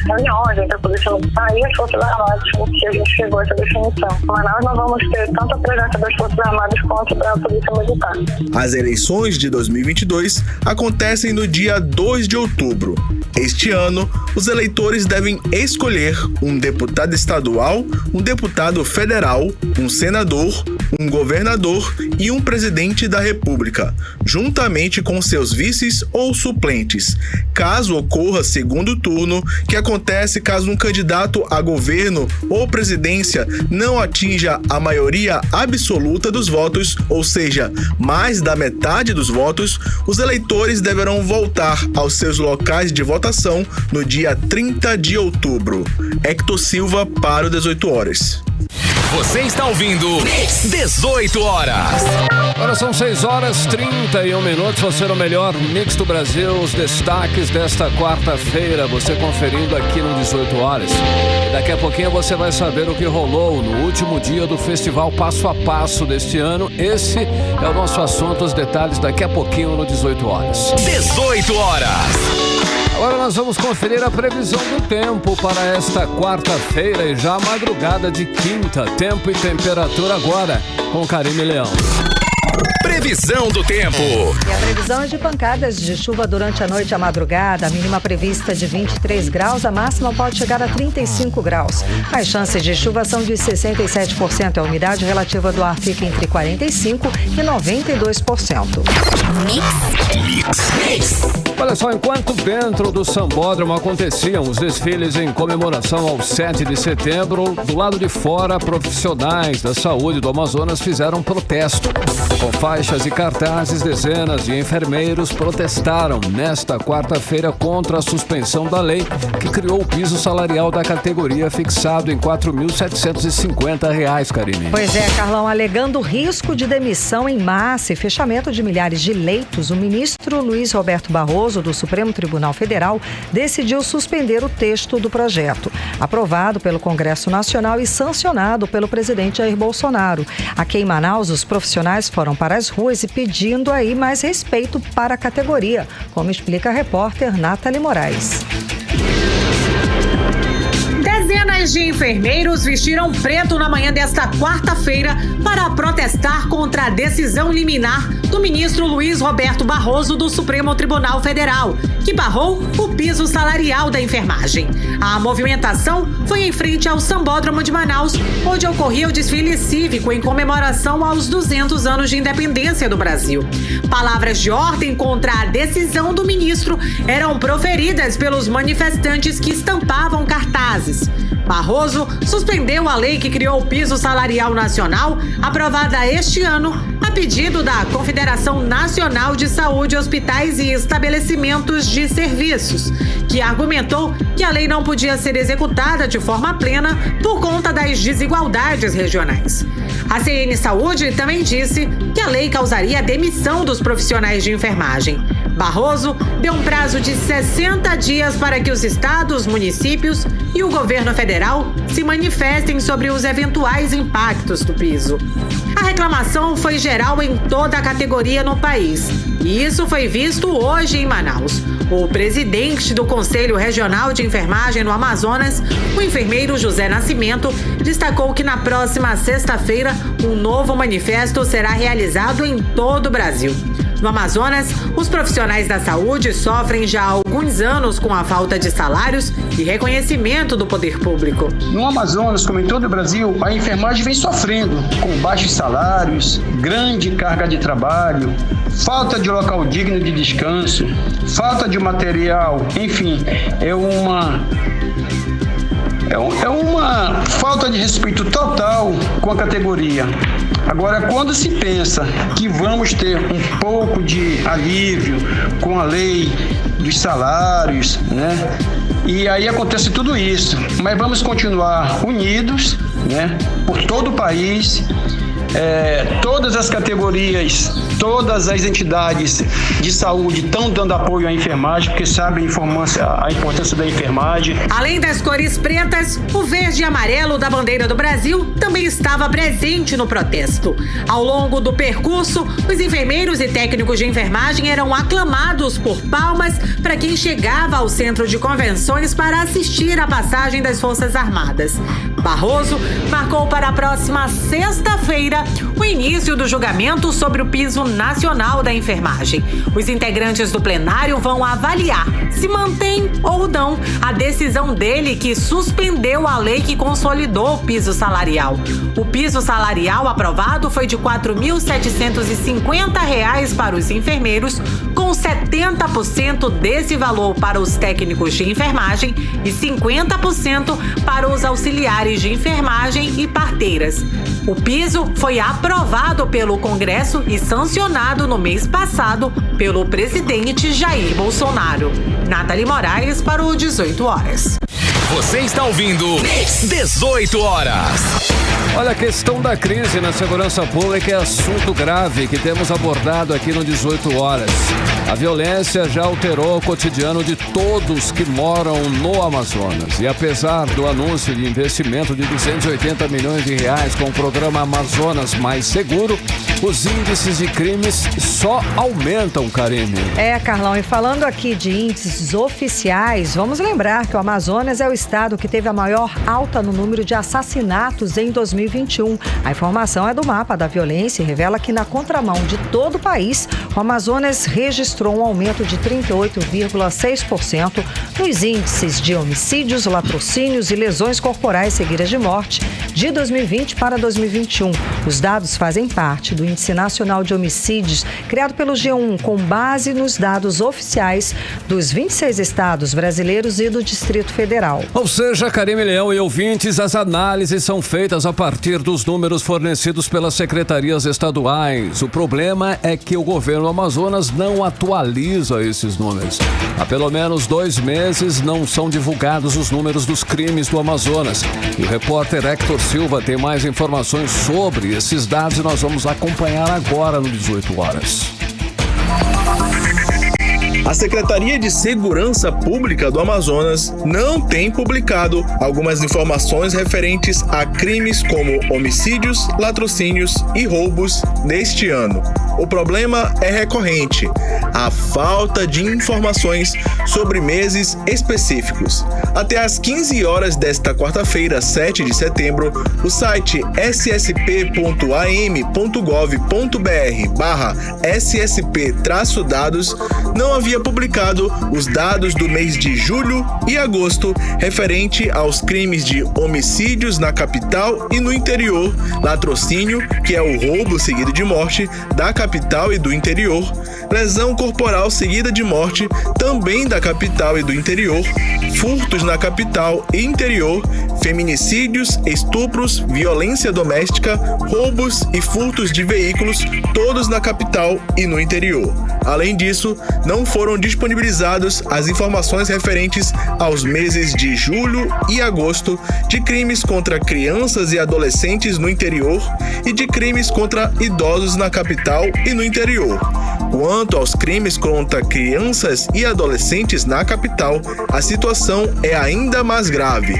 reuniões entre a Polícia Militar e as Forças Armadas, que a gente chegou a essa definição. Mas nós vamos ter tanto a presença das Forças Armadas quanto da Polícia Militar. As eleições de 2022 acontecem no dia 2 de outubro. Este ano, os eleitores devem escolher um deputado estadual, um deputado federal, um senador, um governador e um presidente da República, juntamente com seus vices ou suplentes, caso ocorra segundo turno, que acontece caso um candidato a governo ou presidência não atinja a maioria absoluta dos votos, ou seja, mais da metade dos votos. Os eleitores deverão voltar aos seus locais de votação no dia 30 de outubro. Hector Silva para o 18 horas. Você está ouvindo 18 horas. Agora são 6h31. Você no melhor mix do Brasil. Os destaques desta quarta-feira. Você conferindo aqui no 18 horas. E daqui a pouquinho você vai saber o que rolou no último dia do Festival Passo a Passo deste ano. Esse é o nosso assunto. Os detalhes daqui a pouquinho no 18 horas. 18 horas. Agora nós vamos conferir a previsão do tempo para esta quarta-feira e já a madrugada de quinta. Tempo e temperatura agora com Karine Leão. Previsão do tempo. E a previsão é de pancadas de chuva durante a noite e a madrugada. A mínima prevista de 23 graus, a máxima pode chegar a 35 graus. As chances de chuva são de 67%. A umidade relativa do ar fica entre 45% e 92%. Mix. Olha só, enquanto dentro do Sambódromo aconteciam os desfiles em comemoração ao 7 de setembro, do lado de fora, profissionais da saúde do Amazonas fizeram protesto. Com faixas e cartazes, dezenas de enfermeiros protestaram nesta quarta-feira contra a suspensão da lei que criou o piso salarial da categoria fixado em R$ 4.750, Karine. Pois é, Carlão, alegando risco de demissão em massa e fechamento de milhares de leitos, o ministro Luiz Roberto Barroso, do Supremo Tribunal Federal, decidiu suspender o texto do projeto, aprovado pelo Congresso Nacional e sancionado pelo presidente Jair Bolsonaro. Aqui em Manaus, os profissionais foram para as ruas e pedindo aí mais respeito para a categoria, como explica a repórter Nathalie Moraes. Dezenas de enfermeiros vestiram preto na manhã desta quarta-feira para protestar contra a decisão liminar do ministro Luiz Roberto Barroso do Supremo Tribunal Federal, que barrou o piso salarial da enfermagem. A movimentação foi em frente ao Sambódromo de Manaus, onde ocorria o desfile cívico em comemoração aos 200 anos de independência do Brasil. Palavras de ordem contra a decisão do ministro eram proferidas pelos manifestantes que estampavam cartazes. Barroso suspendeu a lei que criou o piso salarial nacional, aprovada este ano, a pedido da Confederação Nacional de Saúde, Hospitais e Estabelecimentos de Serviços, que argumentou que a lei não podia ser executada de forma plena por conta das desigualdades regionais. A CN Saúde também disse que a lei causaria a demissão dos profissionais de enfermagem. Barroso deu um prazo de 60 dias para que os estados, municípios e o governo federal se manifestem sobre os eventuais impactos do piso. A reclamação foi geral em toda a categoria no país, e isso foi visto hoje em Manaus. O presidente do Conselho Regional de Enfermagem no Amazonas, o enfermeiro José Nascimento, destacou que na próxima sexta-feira um novo manifesto será realizado em todo o Brasil. No Amazonas, os profissionais da saúde sofrem já há alguns anos com a falta de salários e reconhecimento do poder público. No Amazonas, como em todo o Brasil, a enfermagem vem sofrendo com baixos salários, grande carga de trabalho, falta de local digno de descanso, falta de material, enfim, é uma falta falta de respeito total com a categoria. Agora, quando se pensa que vamos ter um pouco de alívio com a lei dos salários, né? E aí acontece tudo isso, mas vamos continuar unidos, né? Por todo o país. Todas as categorias, todas as entidades de saúde estão dando apoio à enfermagem, porque sabem a importância da enfermagem. Além das cores pretas, o verde e amarelo da bandeira do Brasil também estava presente no protesto. Ao longo do percurso, os enfermeiros e técnicos de enfermagem eram aclamados por palmas para quem chegava ao centro de convenções para assistir à passagem das Forças Armadas. Barroso marcou para a próxima sexta-feira o início do julgamento sobre o piso nacional da enfermagem. Os integrantes do plenário vão avaliar se mantém ou não a decisão dele que suspendeu a lei que consolidou o piso salarial. O piso salarial aprovado foi de R$ 4.750 para os enfermeiros, com 70% desse valor para os técnicos de enfermagem e 50% para os auxiliares de enfermagem e parteiras. O piso foi aprovado pelo Congresso e sancionado no mês passado pelo presidente Jair Bolsonaro. Nathalie Moraes para o 18 Horas. Você está ouvindo 18 Horas. Olha, a questão da crise na segurança pública é assunto grave que temos abordado aqui no 18 Horas. A violência já alterou o cotidiano de todos que moram no Amazonas. E apesar do anúncio de investimento de 280 milhões de reais com o programa Amazonas Mais Seguro, os índices de crimes só aumentam, Karine. Carlão, e falando aqui de índices oficiais, vamos lembrar que o Amazonas é o estado que teve a maior alta no número de assassinatos em 2021. A informação é do mapa da violência e revela que, na contramão de todo o país, o Amazonas registrou um aumento de 38,6% nos índices de homicídios, latrocínios e lesões corporais seguidas de morte de 2020 para 2021. Os dados fazem parte do Índice Nacional de Homicídios, criado pelo G1, com base nos dados oficiais dos 26 estados brasileiros e do Distrito Federal. Ou seja, Karine Leão e ouvintes, as análises são feitas a partir dos números fornecidos pelas secretarias estaduais. O problema é que o governo Amazonas não atualiza esses números. Há pelo menos 2 meses não são divulgados os números dos crimes do Amazonas. E o repórter Hector Silva tem mais informações sobre esses dados e nós vamos acompanhar agora no 18 Horas. A Secretaria de Segurança Pública do Amazonas não tem publicado algumas informações referentes a crimes como homicídios, latrocínios e roubos neste ano. O problema é recorrente: a falta de informações sobre meses específicos. Até às 15 horas desta quarta-feira, 7 de setembro, o site ssp.am.gov.br/ssp-dados não havia publicado os dados do mês de julho e agosto referente aos crimes de homicídios na capital e no interior, latrocínio, que é o roubo seguido de morte, da capital e do interior, lesão corporal seguida de morte, também da capital e do interior, furtos na capital e interior, feminicídios, estupros, violência doméstica, roubos e furtos de veículos, todos na capital e no interior. Além disso, não foram disponibilizadas as informações referentes aos meses de julho e agosto de crimes contra crianças e adolescentes no interior e de crimes contra idosos na capital e no interior. Quanto aos crimes contra crianças e adolescentes na capital, a situação é ainda mais grave.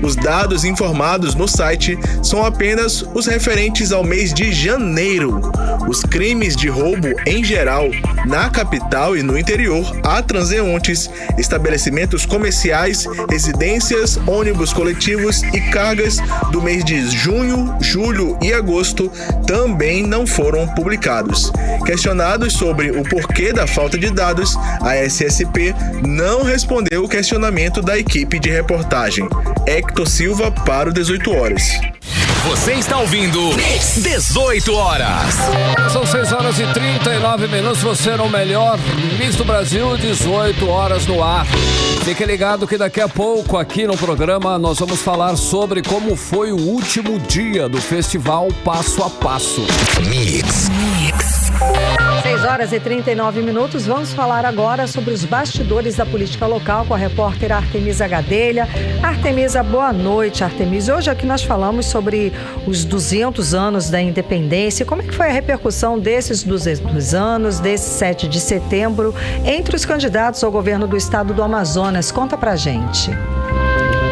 Os dados informados no site são apenas os referentes ao mês de janeiro. Os crimes de roubo em geral, na capital e no interior, a transeuntes, estabelecimentos comerciais, residências, ônibus coletivos e cargas do mês de junho, julho e agosto também não foram publicados. Questionados sobre o porquê da falta de dados, a SSP não respondeu o questionamento da equipe de reportagem. Hector Silva para o 18 Horas. Você está ouvindo 18 horas. São 6h39. Você no melhor Mix do Brasil, 18 horas no ar. Fique ligado que daqui a pouco aqui no programa nós vamos falar sobre como foi o último dia do festival Passo a Passo. Mix. 6h39. Vamos falar agora sobre os bastidores da política local com a repórter Artemisa Gadelha. Artemisa, boa noite, Artemisa. Hoje aqui nós falamos sobre os 200 anos da independência. Como é que foi a repercussão desses 200 anos, desse 7 de setembro, entre os candidatos ao governo do estado do Amazonas? Conta pra gente.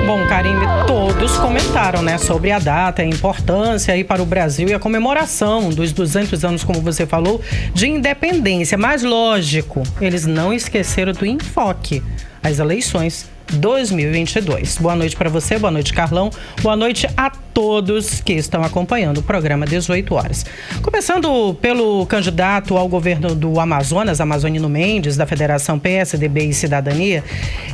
Bom, Karime, todos comentaram, né, sobre a data, a importância aí para o Brasil e a comemoração dos 200 anos, como você falou, de independência. Mas, lógico, eles não esqueceram do enfoque, as eleições 2022. Boa noite para você, boa noite, Carlão. Boa noite a todos que estão acompanhando o programa 18 horas. Começando pelo candidato ao governo do Amazonas, Amazonino Mendes, da Federação PSDB e Cidadania,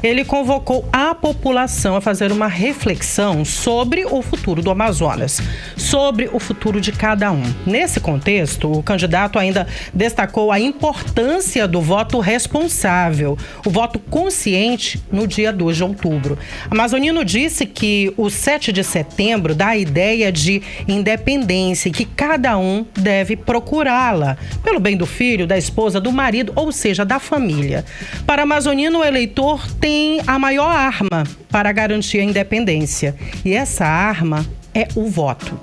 ele convocou a população a fazer uma reflexão sobre o futuro do Amazonas, sobre o futuro de cada um. Nesse contexto, o candidato ainda destacou a importância do voto responsável, o voto consciente no dia 2 de outubro. Amazonino disse que o 7 de setembro dá a ideia de independência e que cada um deve procurá-la, pelo bem do filho, da esposa, do marido, ou seja, da família. Para Amazonino, o eleitor tem a maior arma para garantir a independência, e essa arma é o voto.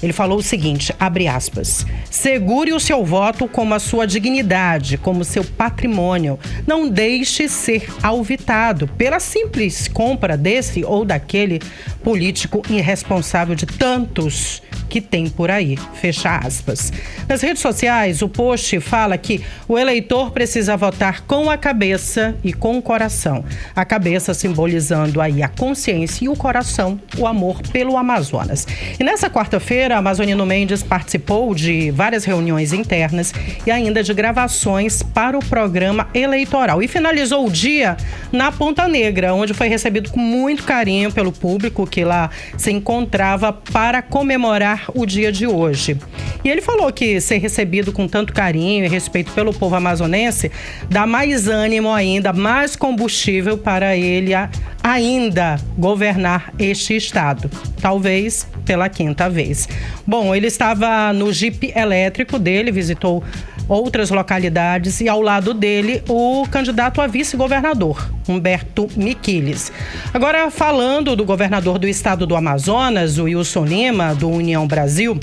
Ele falou o seguinte, abre aspas, segure o seu voto como a sua dignidade, como seu patrimônio. Não deixe ser alvitado pela simples compra desse ou daquele político irresponsável de tantos que tem por aí, fecha aspas. Nas redes sociais, o post fala que o eleitor precisa votar com a cabeça e com o coração. A cabeça simbolizando aí a consciência e o coração, o amor pelo Amazonas. E nessa quarta-feira, Amazonino Mendes participou de várias reuniões internas e ainda de gravações para o programa eleitoral. E finalizou o dia na Ponta Negra, onde foi recebido com muito carinho pelo público que lá se encontrava para comemorar o dia de hoje. E ele falou que ser recebido com tanto carinho e respeito pelo povo amazonense dá mais ânimo ainda, mais combustível para ele ainda governar este estado, talvez pela 5ª vez. Bom, ele estava no Jeep elétrico dele, visitou outras localidades e ao lado dele o candidato a vice-governador, Humberto Miquiles. Agora, falando do governador do estado do Amazonas, o Wilson Lima, do União Brasil,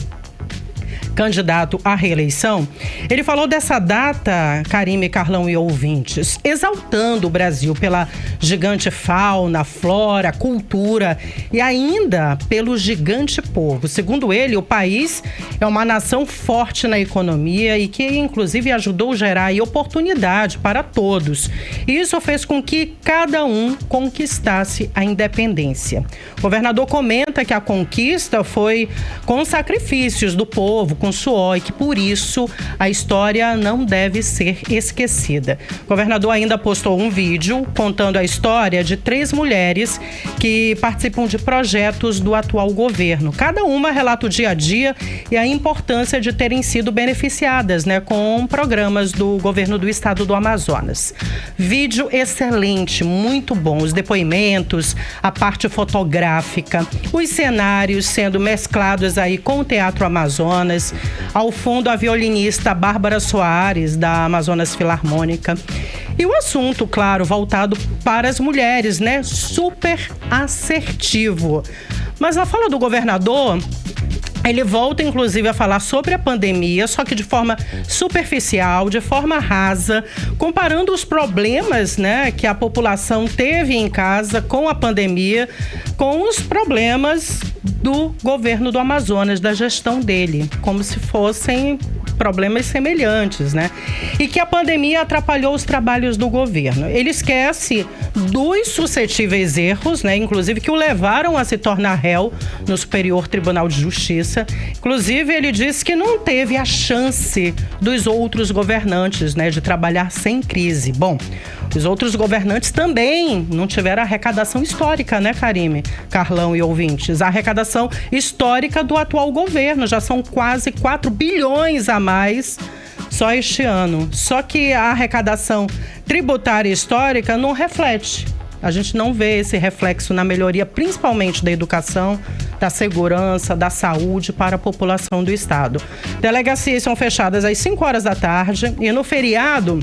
candidato à reeleição, ele falou dessa data, Karime, Carlão e ouvintes, exaltando o Brasil pela gigante fauna, flora, cultura e ainda pelo gigante povo. Segundo ele, o país é uma nação forte na economia e que, inclusive, ajudou a gerar aí oportunidade para todos. E isso fez com que cada um conquistasse a independência. O governador comenta que a conquista foi com sacrifícios do povo, com suor, e que por isso a história não deve ser esquecida. O governador ainda postou um vídeo contando a história de 3 mulheres que participam de projetos do atual governo. Cada uma relata o dia a dia e a importância de terem sido beneficiadas, com programas do governo do estado do Amazonas. Vídeo excelente, muito bom. Os depoimentos, a parte fotográfica, os cenários sendo mesclados aí com o Teatro Amazonas. Ao fundo, a violinista Bárbara Soares, da Amazonas Filarmônica. E o assunto, claro, voltado para as mulheres, super assertivo. Mas na fala do governador, ele volta, inclusive, a falar sobre a pandemia, só que de forma superficial, de forma rasa, comparando os problemas, que a população teve em casa com a pandemia, com os problemas do governo do Amazonas, da gestão dele, como se fossem problemas semelhantes, E que a pandemia atrapalhou os trabalhos do governo. Ele esquece dos suscetíveis erros, inclusive que o levaram a se tornar réu no Superior Tribunal de Justiça. Inclusive, ele disse que não teve a chance dos outros governantes, de trabalhar sem crise. Bom, Os outros governantes também não tiveram arrecadação histórica, né, Karime, Carlão e ouvintes? A arrecadação histórica do atual governo, já são quase 4 bilhões a mais só este ano. Só que a arrecadação tributária histórica não reflete. A gente não vê esse reflexo na melhoria, principalmente da educação, da segurança, da saúde para a população do estado. Delegacias são fechadas às 5 horas da tarde e no feriado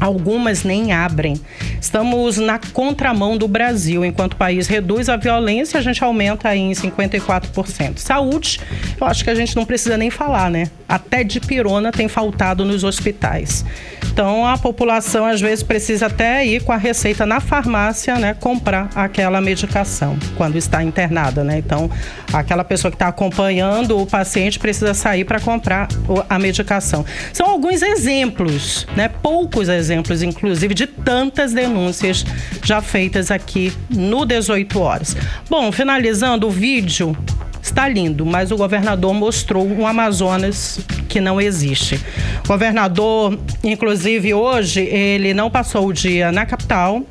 algumas nem abrem. Estamos na contramão do Brasil. Enquanto o país reduz a violência, a gente aumenta aí em 54%. Saúde, eu acho que a gente não precisa nem falar, né? Até dipirona tem faltado nos hospitais. Então, a população, às vezes, precisa até ir com a receita na farmácia, né? Comprar aquela medicação quando está internada, né? Então, aquela pessoa que está acompanhando o paciente precisa sair para comprar a medicação. São alguns exemplos, né? Poucos exemplos, inclusive, de tantas denúncias já feitas aqui no 18 horas. Bom, finalizando o vídeo, está lindo, mas o governador mostrou um Amazonas que não existe. O governador, inclusive hoje, ele não passou o dia na capital,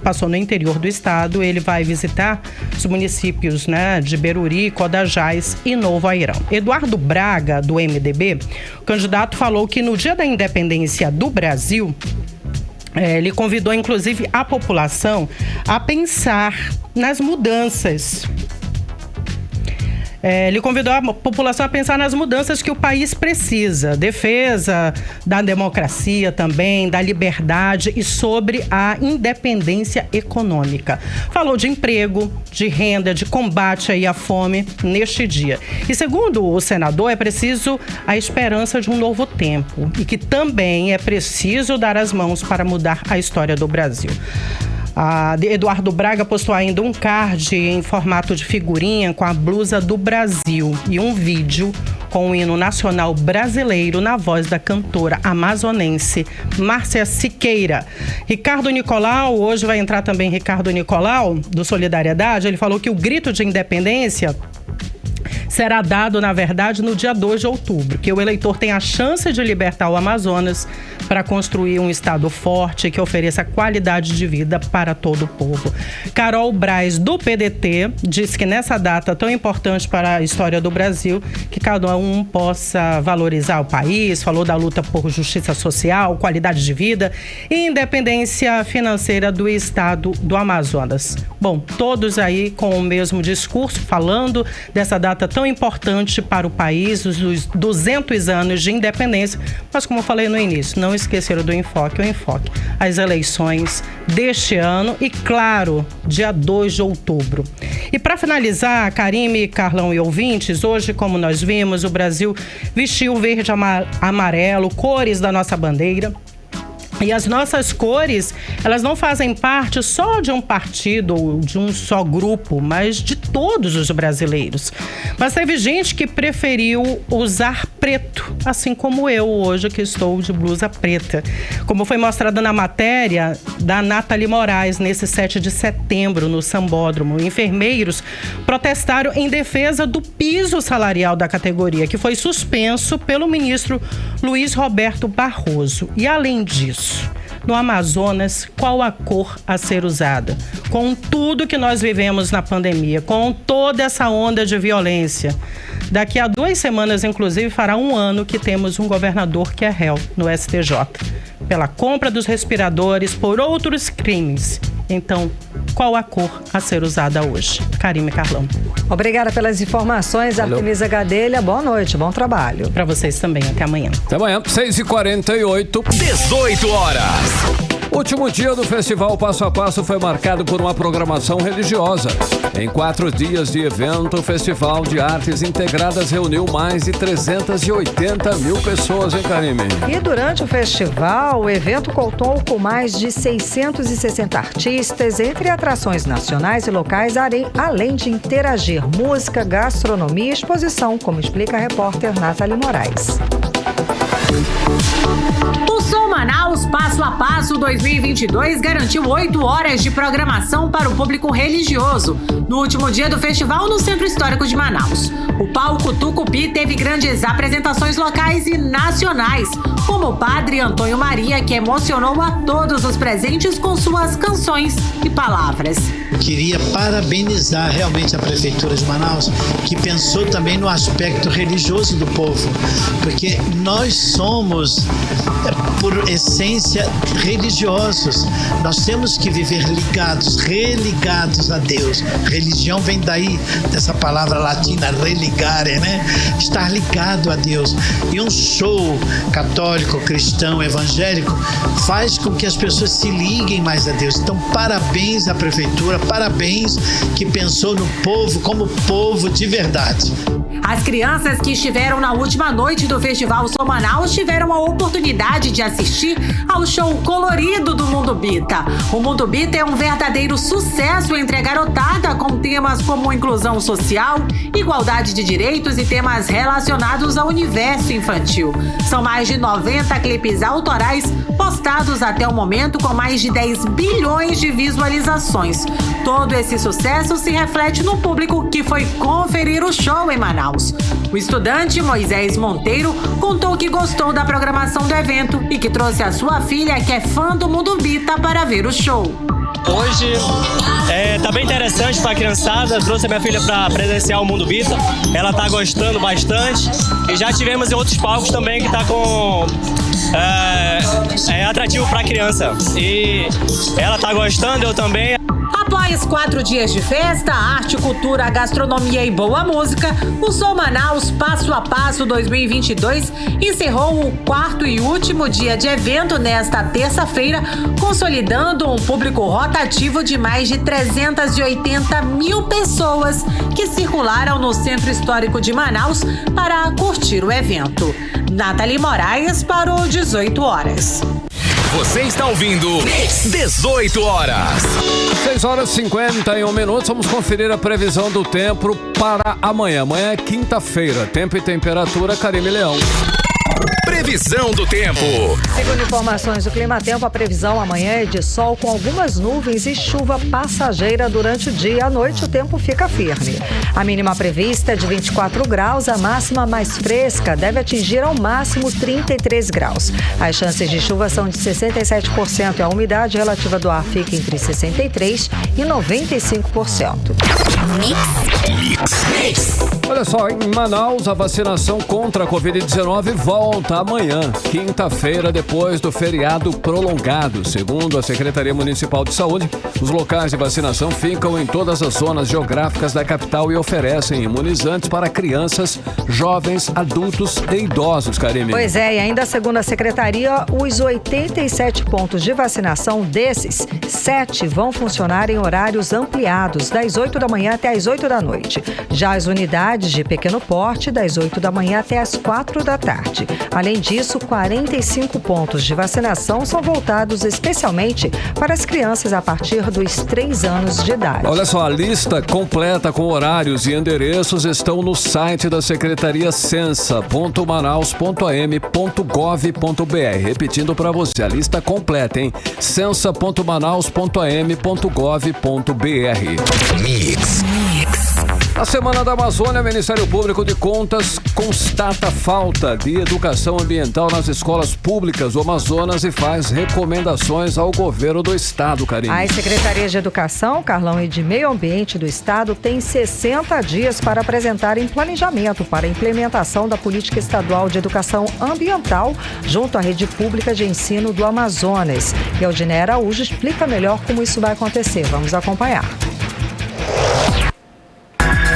passou no interior do estado. Ele vai visitar os municípios, né, de Beruri, Codajás e Novo Airão. Eduardo Braga, do MDB, o candidato falou que no dia da independência do Brasil, ele convidou, inclusive, a população a pensar nas mudanças. Ele convidou a população a pensar nas mudanças que o país precisa. Defesa da democracia também, da liberdade e sobre a independência econômica. Falou de emprego, de renda, de combate aí à fome neste dia. E segundo o senador, é preciso a esperança de um novo tempo e que também é preciso dar as mãos para mudar a história do Brasil. Eduardo Braga postou ainda um card em formato de figurinha com a blusa do Brasil e um vídeo com o hino nacional brasileiro na voz da cantora amazonense Márcia Siqueira. Ricardo Nicolau, hoje vai entrar também Ricardo Nicolau, do Solidariedade. Ele falou que o grito de independência será dado, na verdade, no dia 2 de outubro, que o eleitor tem a chance de libertar o Amazonas para construir um estado forte que ofereça qualidade de vida para todo o povo. Carol Braz, do PDT, disse que nessa data tão importante para a história do Brasil, que cada um possa valorizar o país, falou da luta por justiça social, qualidade de vida e independência financeira do estado do Amazonas. Bom, todos aí com o mesmo discurso, falando dessa data tão importante para o país, os 200 anos de independência, mas como eu falei no início, não esqueceram do enfoque, as eleições deste ano e, claro, dia 2 de outubro. E para finalizar, Karime, Carlão e ouvintes, hoje, como nós vimos, o Brasil vestiu verde, amarelo, cores da nossa bandeira. E as nossas cores, elas não fazem parte só de um partido ou de um só grupo, mas de todos os brasileiros. Mas teve gente que preferiu usar preto, assim como eu hoje que estou de blusa preta. Como foi mostrado na matéria da Nathalie Moraes, nesse 7 de setembro, no Sambódromo, enfermeiros protestaram em defesa do piso salarial da categoria, que foi suspenso pelo ministro Luiz Roberto Barroso. E além disso, no Amazonas, qual a cor a ser usada? Com tudo que nós vivemos na pandemia, com toda essa onda de violência. Daqui a 2 semanas, inclusive, fará 1 ano que temos um governador que é réu no STJ, pela compra dos respiradores, por outros crimes. Então, qual a cor a ser usada hoje? Karime, Carlão. Obrigada pelas informações, Artemisa Gadelha. Boa noite, bom trabalho. Para vocês também, até amanhã. Até amanhã, 6h48. 18 horas. Último dia do Festival Passo a Passo foi marcado por uma programação religiosa. Em 4 dias de evento, o Festival de Artes Integradas reuniu mais de 380 mil pessoas, hein, Karime? E durante o festival, o evento contou com mais de 660 artistas, entre atrações nacionais e locais, além de interagir música, gastronomia e exposição, como explica a repórter Nathalie Moraes. O Som Manaus Passo a Passo 2022 garantiu 8 horas de programação para o público religioso no último dia do festival no Centro Histórico de Manaus. O palco Tucupi teve grandes apresentações locais e nacionais, como o padre Antônio Maria, que emocionou a todos os presentes com suas canções e palavras. Eu queria parabenizar realmente a Prefeitura de Manaus, que pensou também no aspecto religioso do povo, porque nós somos, por essência, religiosos. Nós temos que viver ligados, religados a Deus. Religião vem daí, dessa palavra latina, religare, né? Estar ligado a Deus. E um show católico, cristão, evangélico faz com que as pessoas se liguem mais a Deus. Então, parabéns à Prefeitura, parabéns que pensou no povo como povo de verdade. As crianças que estiveram na última noite do Festival Som Manaus tiveram a oportunidade de assistir ao show colorido do Mundo Bita. O Mundo Bita é um verdadeiro sucesso entre a garotada, com temas como inclusão social, igualdade de direitos e temas relacionados ao universo infantil. São mais de 90 clipes autorais postados até o momento, com mais de 10 bilhões de visualizações. Todo esse sucesso se reflete no público que foi conferir o show em Manaus. O estudante Moisés Monteiro contou que gostou da programação do evento e que trouxe a sua filha, que é fã do Mundo Bita, para ver o show. Hoje tá bem interessante para a criançada, trouxe a minha filha para presenciar o Mundo Bita, ela tá gostando bastante e já tivemos em outros palcos também que tá com atrativo para a criança e ela tá gostando, eu também. Após 4 dias de festa, arte, cultura, gastronomia e boa música, o Som Manaus Passo a Passo 2022 encerrou o 4º e último dia de evento nesta terça-feira, consolidando um público rotativo de mais de 380 mil pessoas que circularam no Centro Histórico de Manaus para curtir o evento. Nathalie Moraes para o 18 horas. Você está ouvindo 18 horas. 6 horas e 51 minutos. Vamos conferir a previsão do tempo para amanhã. Amanhã é quinta-feira. Tempo e temperatura, Karime Leão. Previsão do tempo. Segundo informações do Climatempo, a previsão amanhã é de sol com algumas nuvens e chuva passageira durante o dia. À noite o tempo fica firme. A mínima prevista é de 24 graus, a máxima mais fresca deve atingir ao máximo 33 graus. As chances de chuva são de 67% e a umidade relativa do ar fica entre 63% e 95%. Olha só, em Manaus, a vacinação contra a Covid-19 volta amanhã, quinta-feira, depois do feriado prolongado. Segundo a Secretaria Municipal de Saúde, os locais de vacinação ficam em todas as zonas geográficas da capital e oferecem imunizantes para crianças, jovens, adultos e idosos, Karime. Pois é, e ainda segundo a Secretaria, os 87 pontos de vacinação desses, 7 vão funcionar em horários ampliados, das 8 da manhã até as 8 da noite. Já as unidades de pequeno porte, das 8 da manhã até as 4 da tarde. Além disso, 45 pontos de vacinação são voltados especialmente para as crianças a partir dos 3 anos de idade. Olha só, a lista completa com horários e endereços estão no site da Secretaria censa.manaus.am.gov.br. Repetindo para você, a lista completa, hein? censa.manaus.am.gov.br. Mix. A Semana da Amazônia, o Ministério Público de Contas constata falta de educação ambiental nas escolas públicas do Amazonas e faz recomendações ao governo do estado, Karime. As secretarias de Educação, Carlão, e de Meio Ambiente do estado têm 60 dias para apresentarem planejamento para a implementação da Política Estadual de Educação Ambiental junto à Rede Pública de Ensino do Amazonas. E Eudinei Araújo explica melhor como isso vai acontecer. Vamos acompanhar.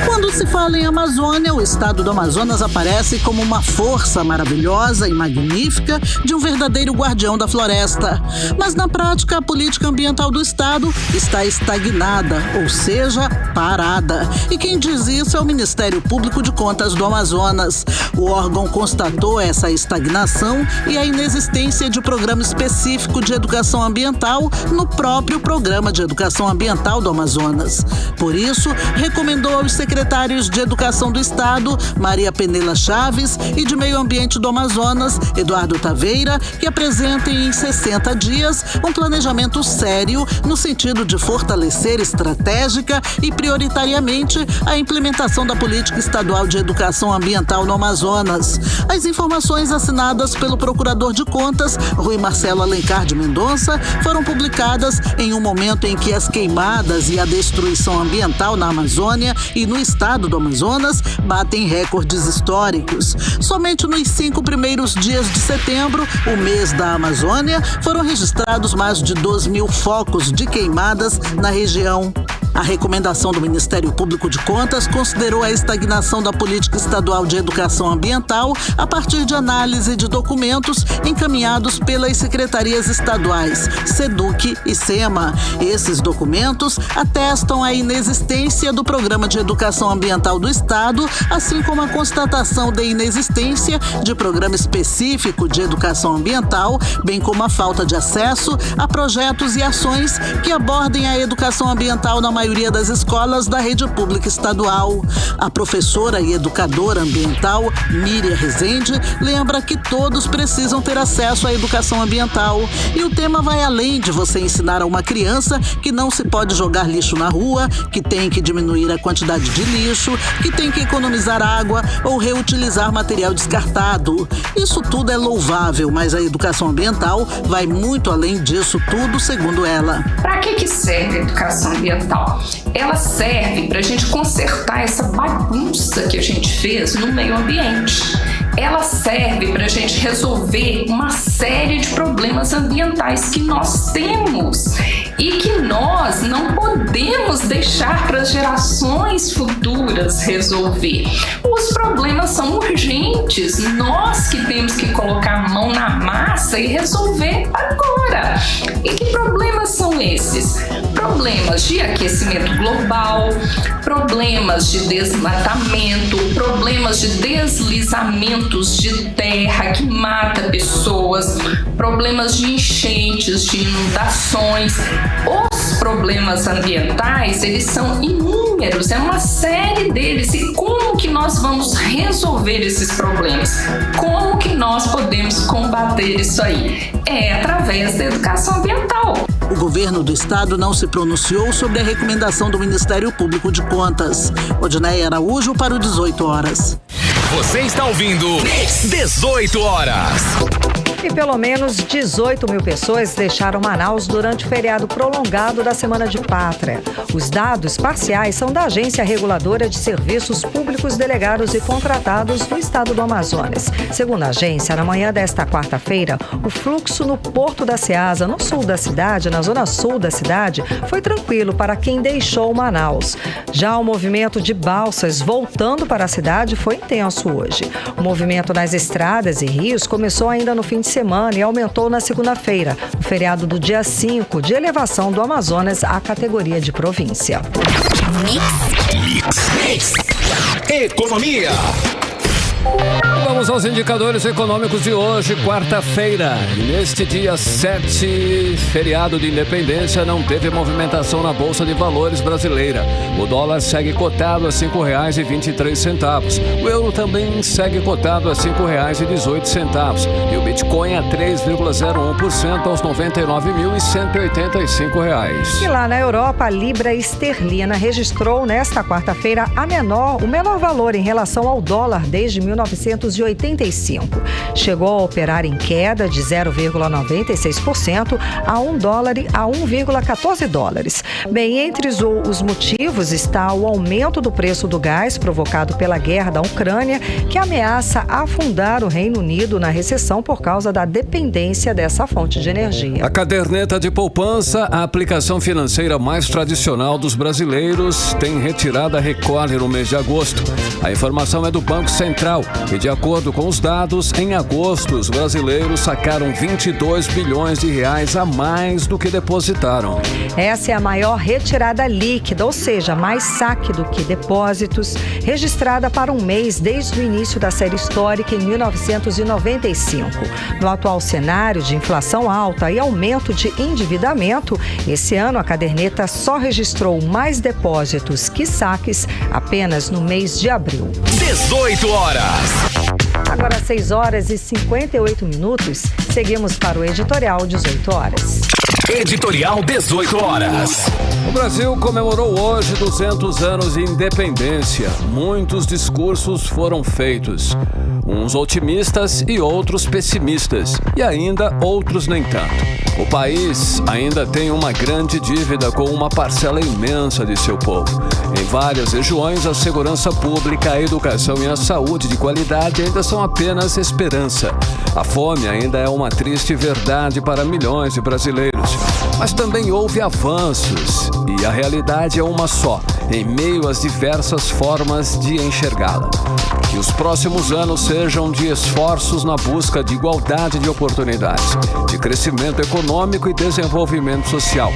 Quando se fala em Amazônia, o estado do Amazonas aparece como uma força maravilhosa e magnífica de um verdadeiro guardião da floresta. Mas na prática, a política ambiental do estado está estagnada, ou seja, parada. E quem diz isso é o Ministério Público de Contas do Amazonas. O órgão constatou essa estagnação e a inexistência de programa específico de educação ambiental no próprio Programa de Educação Ambiental do Amazonas. Por isso, recomendou aos secretários secretários de Educação do Estado, Maria Penela Chaves, e de Meio Ambiente do Amazonas, Eduardo Taveira, que apresentem em 60 dias um planejamento sério no sentido de fortalecer estratégica e prioritariamente a implementação da Política Estadual de Educação Ambiental no Amazonas. As informações assinadas pelo Procurador de Contas, Rui Marcelo Alencar de Mendonça, foram publicadas em um momento em que as queimadas e a destruição ambiental na Amazônia e no estado do Amazonas batem recordes históricos. Somente nos 5 primeiros dias de setembro, o mês da Amazônia, foram registrados mais de 2.000 focos de queimadas na região. A recomendação do Ministério Público de Contas considerou a estagnação da Política Estadual de Educação Ambiental a partir de análise de documentos encaminhados pelas secretarias estaduais, SEDUC e SEMA. Esses documentos atestam a inexistência do Programa de Educação Ambiental do Estado, assim como a constatação de inexistência de programa específico de educação ambiental, bem como a falta de acesso a projetos e ações que abordem a educação ambiental na maioria das escolas da rede pública estadual. A professora e educadora ambiental Miriam Rezende lembra que todos precisam ter acesso à educação ambiental. E o tema vai além de você ensinar a uma criança que não se pode jogar lixo na rua, que tem que diminuir a quantidade de lixo, que tem que economizar água ou reutilizar material descartado. Isso tudo é louvável, mas a educação ambiental vai muito além disso tudo, segundo ela. Para que serve a educação ambiental? Ela serve para a gente consertar essa bagunça que a gente fez no meio ambiente. Ela serve para a gente resolver uma série de problemas ambientais que nós temos e que nós não podemos deixar para as gerações futuras resolver. Os problemas são urgentes, nós que temos que colocar a mão na massa e resolver agora. E que problemas são esses? Problemas de aquecimento global, problemas de desmatamento, problemas de deslizamentos de terra que mata pessoas, problemas de enchentes, de inundações. Os problemas ambientais, eles são inúmeros, é uma série deles. E como que nós vamos resolver esses problemas? Como que nós podemos combater isso aí? É através da educação ambiental. O governo do estado não se pronunciou sobre a recomendação do Ministério Público de Contas. Odneia Araújo para o 18 horas. Você está ouvindo 18 horas. E pelo menos 18 mil pessoas deixaram Manaus durante o feriado prolongado da Semana de Pátria. Os dados parciais são da Agência Reguladora de Serviços Públicos Delegados e Contratados do Estado do Amazonas. Segundo a agência, na manhã desta quarta-feira, o fluxo no Porto da Ceasa, no sul da cidade, na zona sul da cidade, foi tranquilo para quem deixou Manaus. Já o movimento de balsas voltando para a cidade foi intenso hoje. O movimento nas estradas e rios começou ainda no fim de semana e aumentou na segunda-feira, o feriado do dia 5 de elevação do Amazonas à categoria de província. Mix. Economia. Vamos aos indicadores econômicos de hoje, quarta-feira. E neste dia 7, feriado de independência, não teve movimentação na Bolsa de Valores brasileira. O dólar segue cotado a R$ 5,23. O euro também segue cotado a R$ 5,18. E o Bitcoin a 3,01% aos R$ 99.185. E lá na Europa, a libra esterlina registrou nesta quarta-feira o menor valor em relação ao dólar desde 1985. Chegou a operar em queda de 0,96% a $1 a 1,14 dólares. Bem, entre os motivos está o aumento do preço do gás provocado pela guerra da Ucrânia, que ameaça afundar o Reino Unido na recessão por causa da dependência dessa fonte de energia. A caderneta de poupança, a aplicação financeira mais tradicional dos brasileiros, tem retirada recorde no mês de agosto. A informação é do Banco Central. E de acordo com os dados, em agosto, os brasileiros sacaram 22 bilhões de reais a mais do que depositaram. Essa é a maior retirada líquida, ou seja, mais saque do que depósitos, registrada para um mês desde o início da série histórica em 1995. No atual cenário de inflação alta e aumento de endividamento, esse ano a caderneta só registrou mais depósitos que saques apenas no mês de abril. 18 horas. Agora 6 horas e 58 minutos, seguimos para o editorial 18 horas. Editorial 18 horas. O Brasil comemorou hoje 200 anos de independência. Muitos discursos foram feitos. Uns otimistas e outros pessimistas. E ainda outros nem tanto. O país ainda tem uma grande dívida com uma parcela imensa de seu povo. Em várias regiões, a segurança pública, a educação e a saúde de qualidade ainda são apenas esperança. A fome ainda é uma triste verdade para milhões de brasileiros. Mas também houve avanços e a realidade é uma só, em meio às diversas formas de enxergá-la. Que os próximos anos sejam de esforços na busca de igualdade de oportunidades, de crescimento econômico e desenvolvimento social,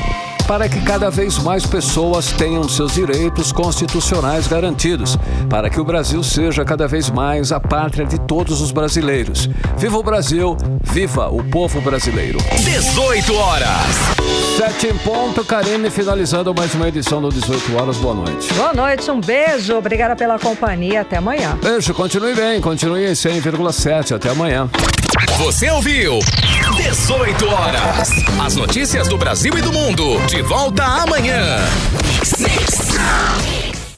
para que cada vez mais pessoas tenham seus direitos constitucionais garantidos, para que o Brasil seja cada vez mais a pátria de todos os brasileiros. Viva o Brasil, viva o povo brasileiro. 18 horas. 7 em ponto, Karine, finalizando mais uma edição do 18 horas. Boa noite. Boa noite, um beijo, obrigada pela companhia, até amanhã. Beijo, continue bem, continue em 100,7, até amanhã. Você ouviu 18 horas. As notícias do Brasil e do mundo. De volta amanhã.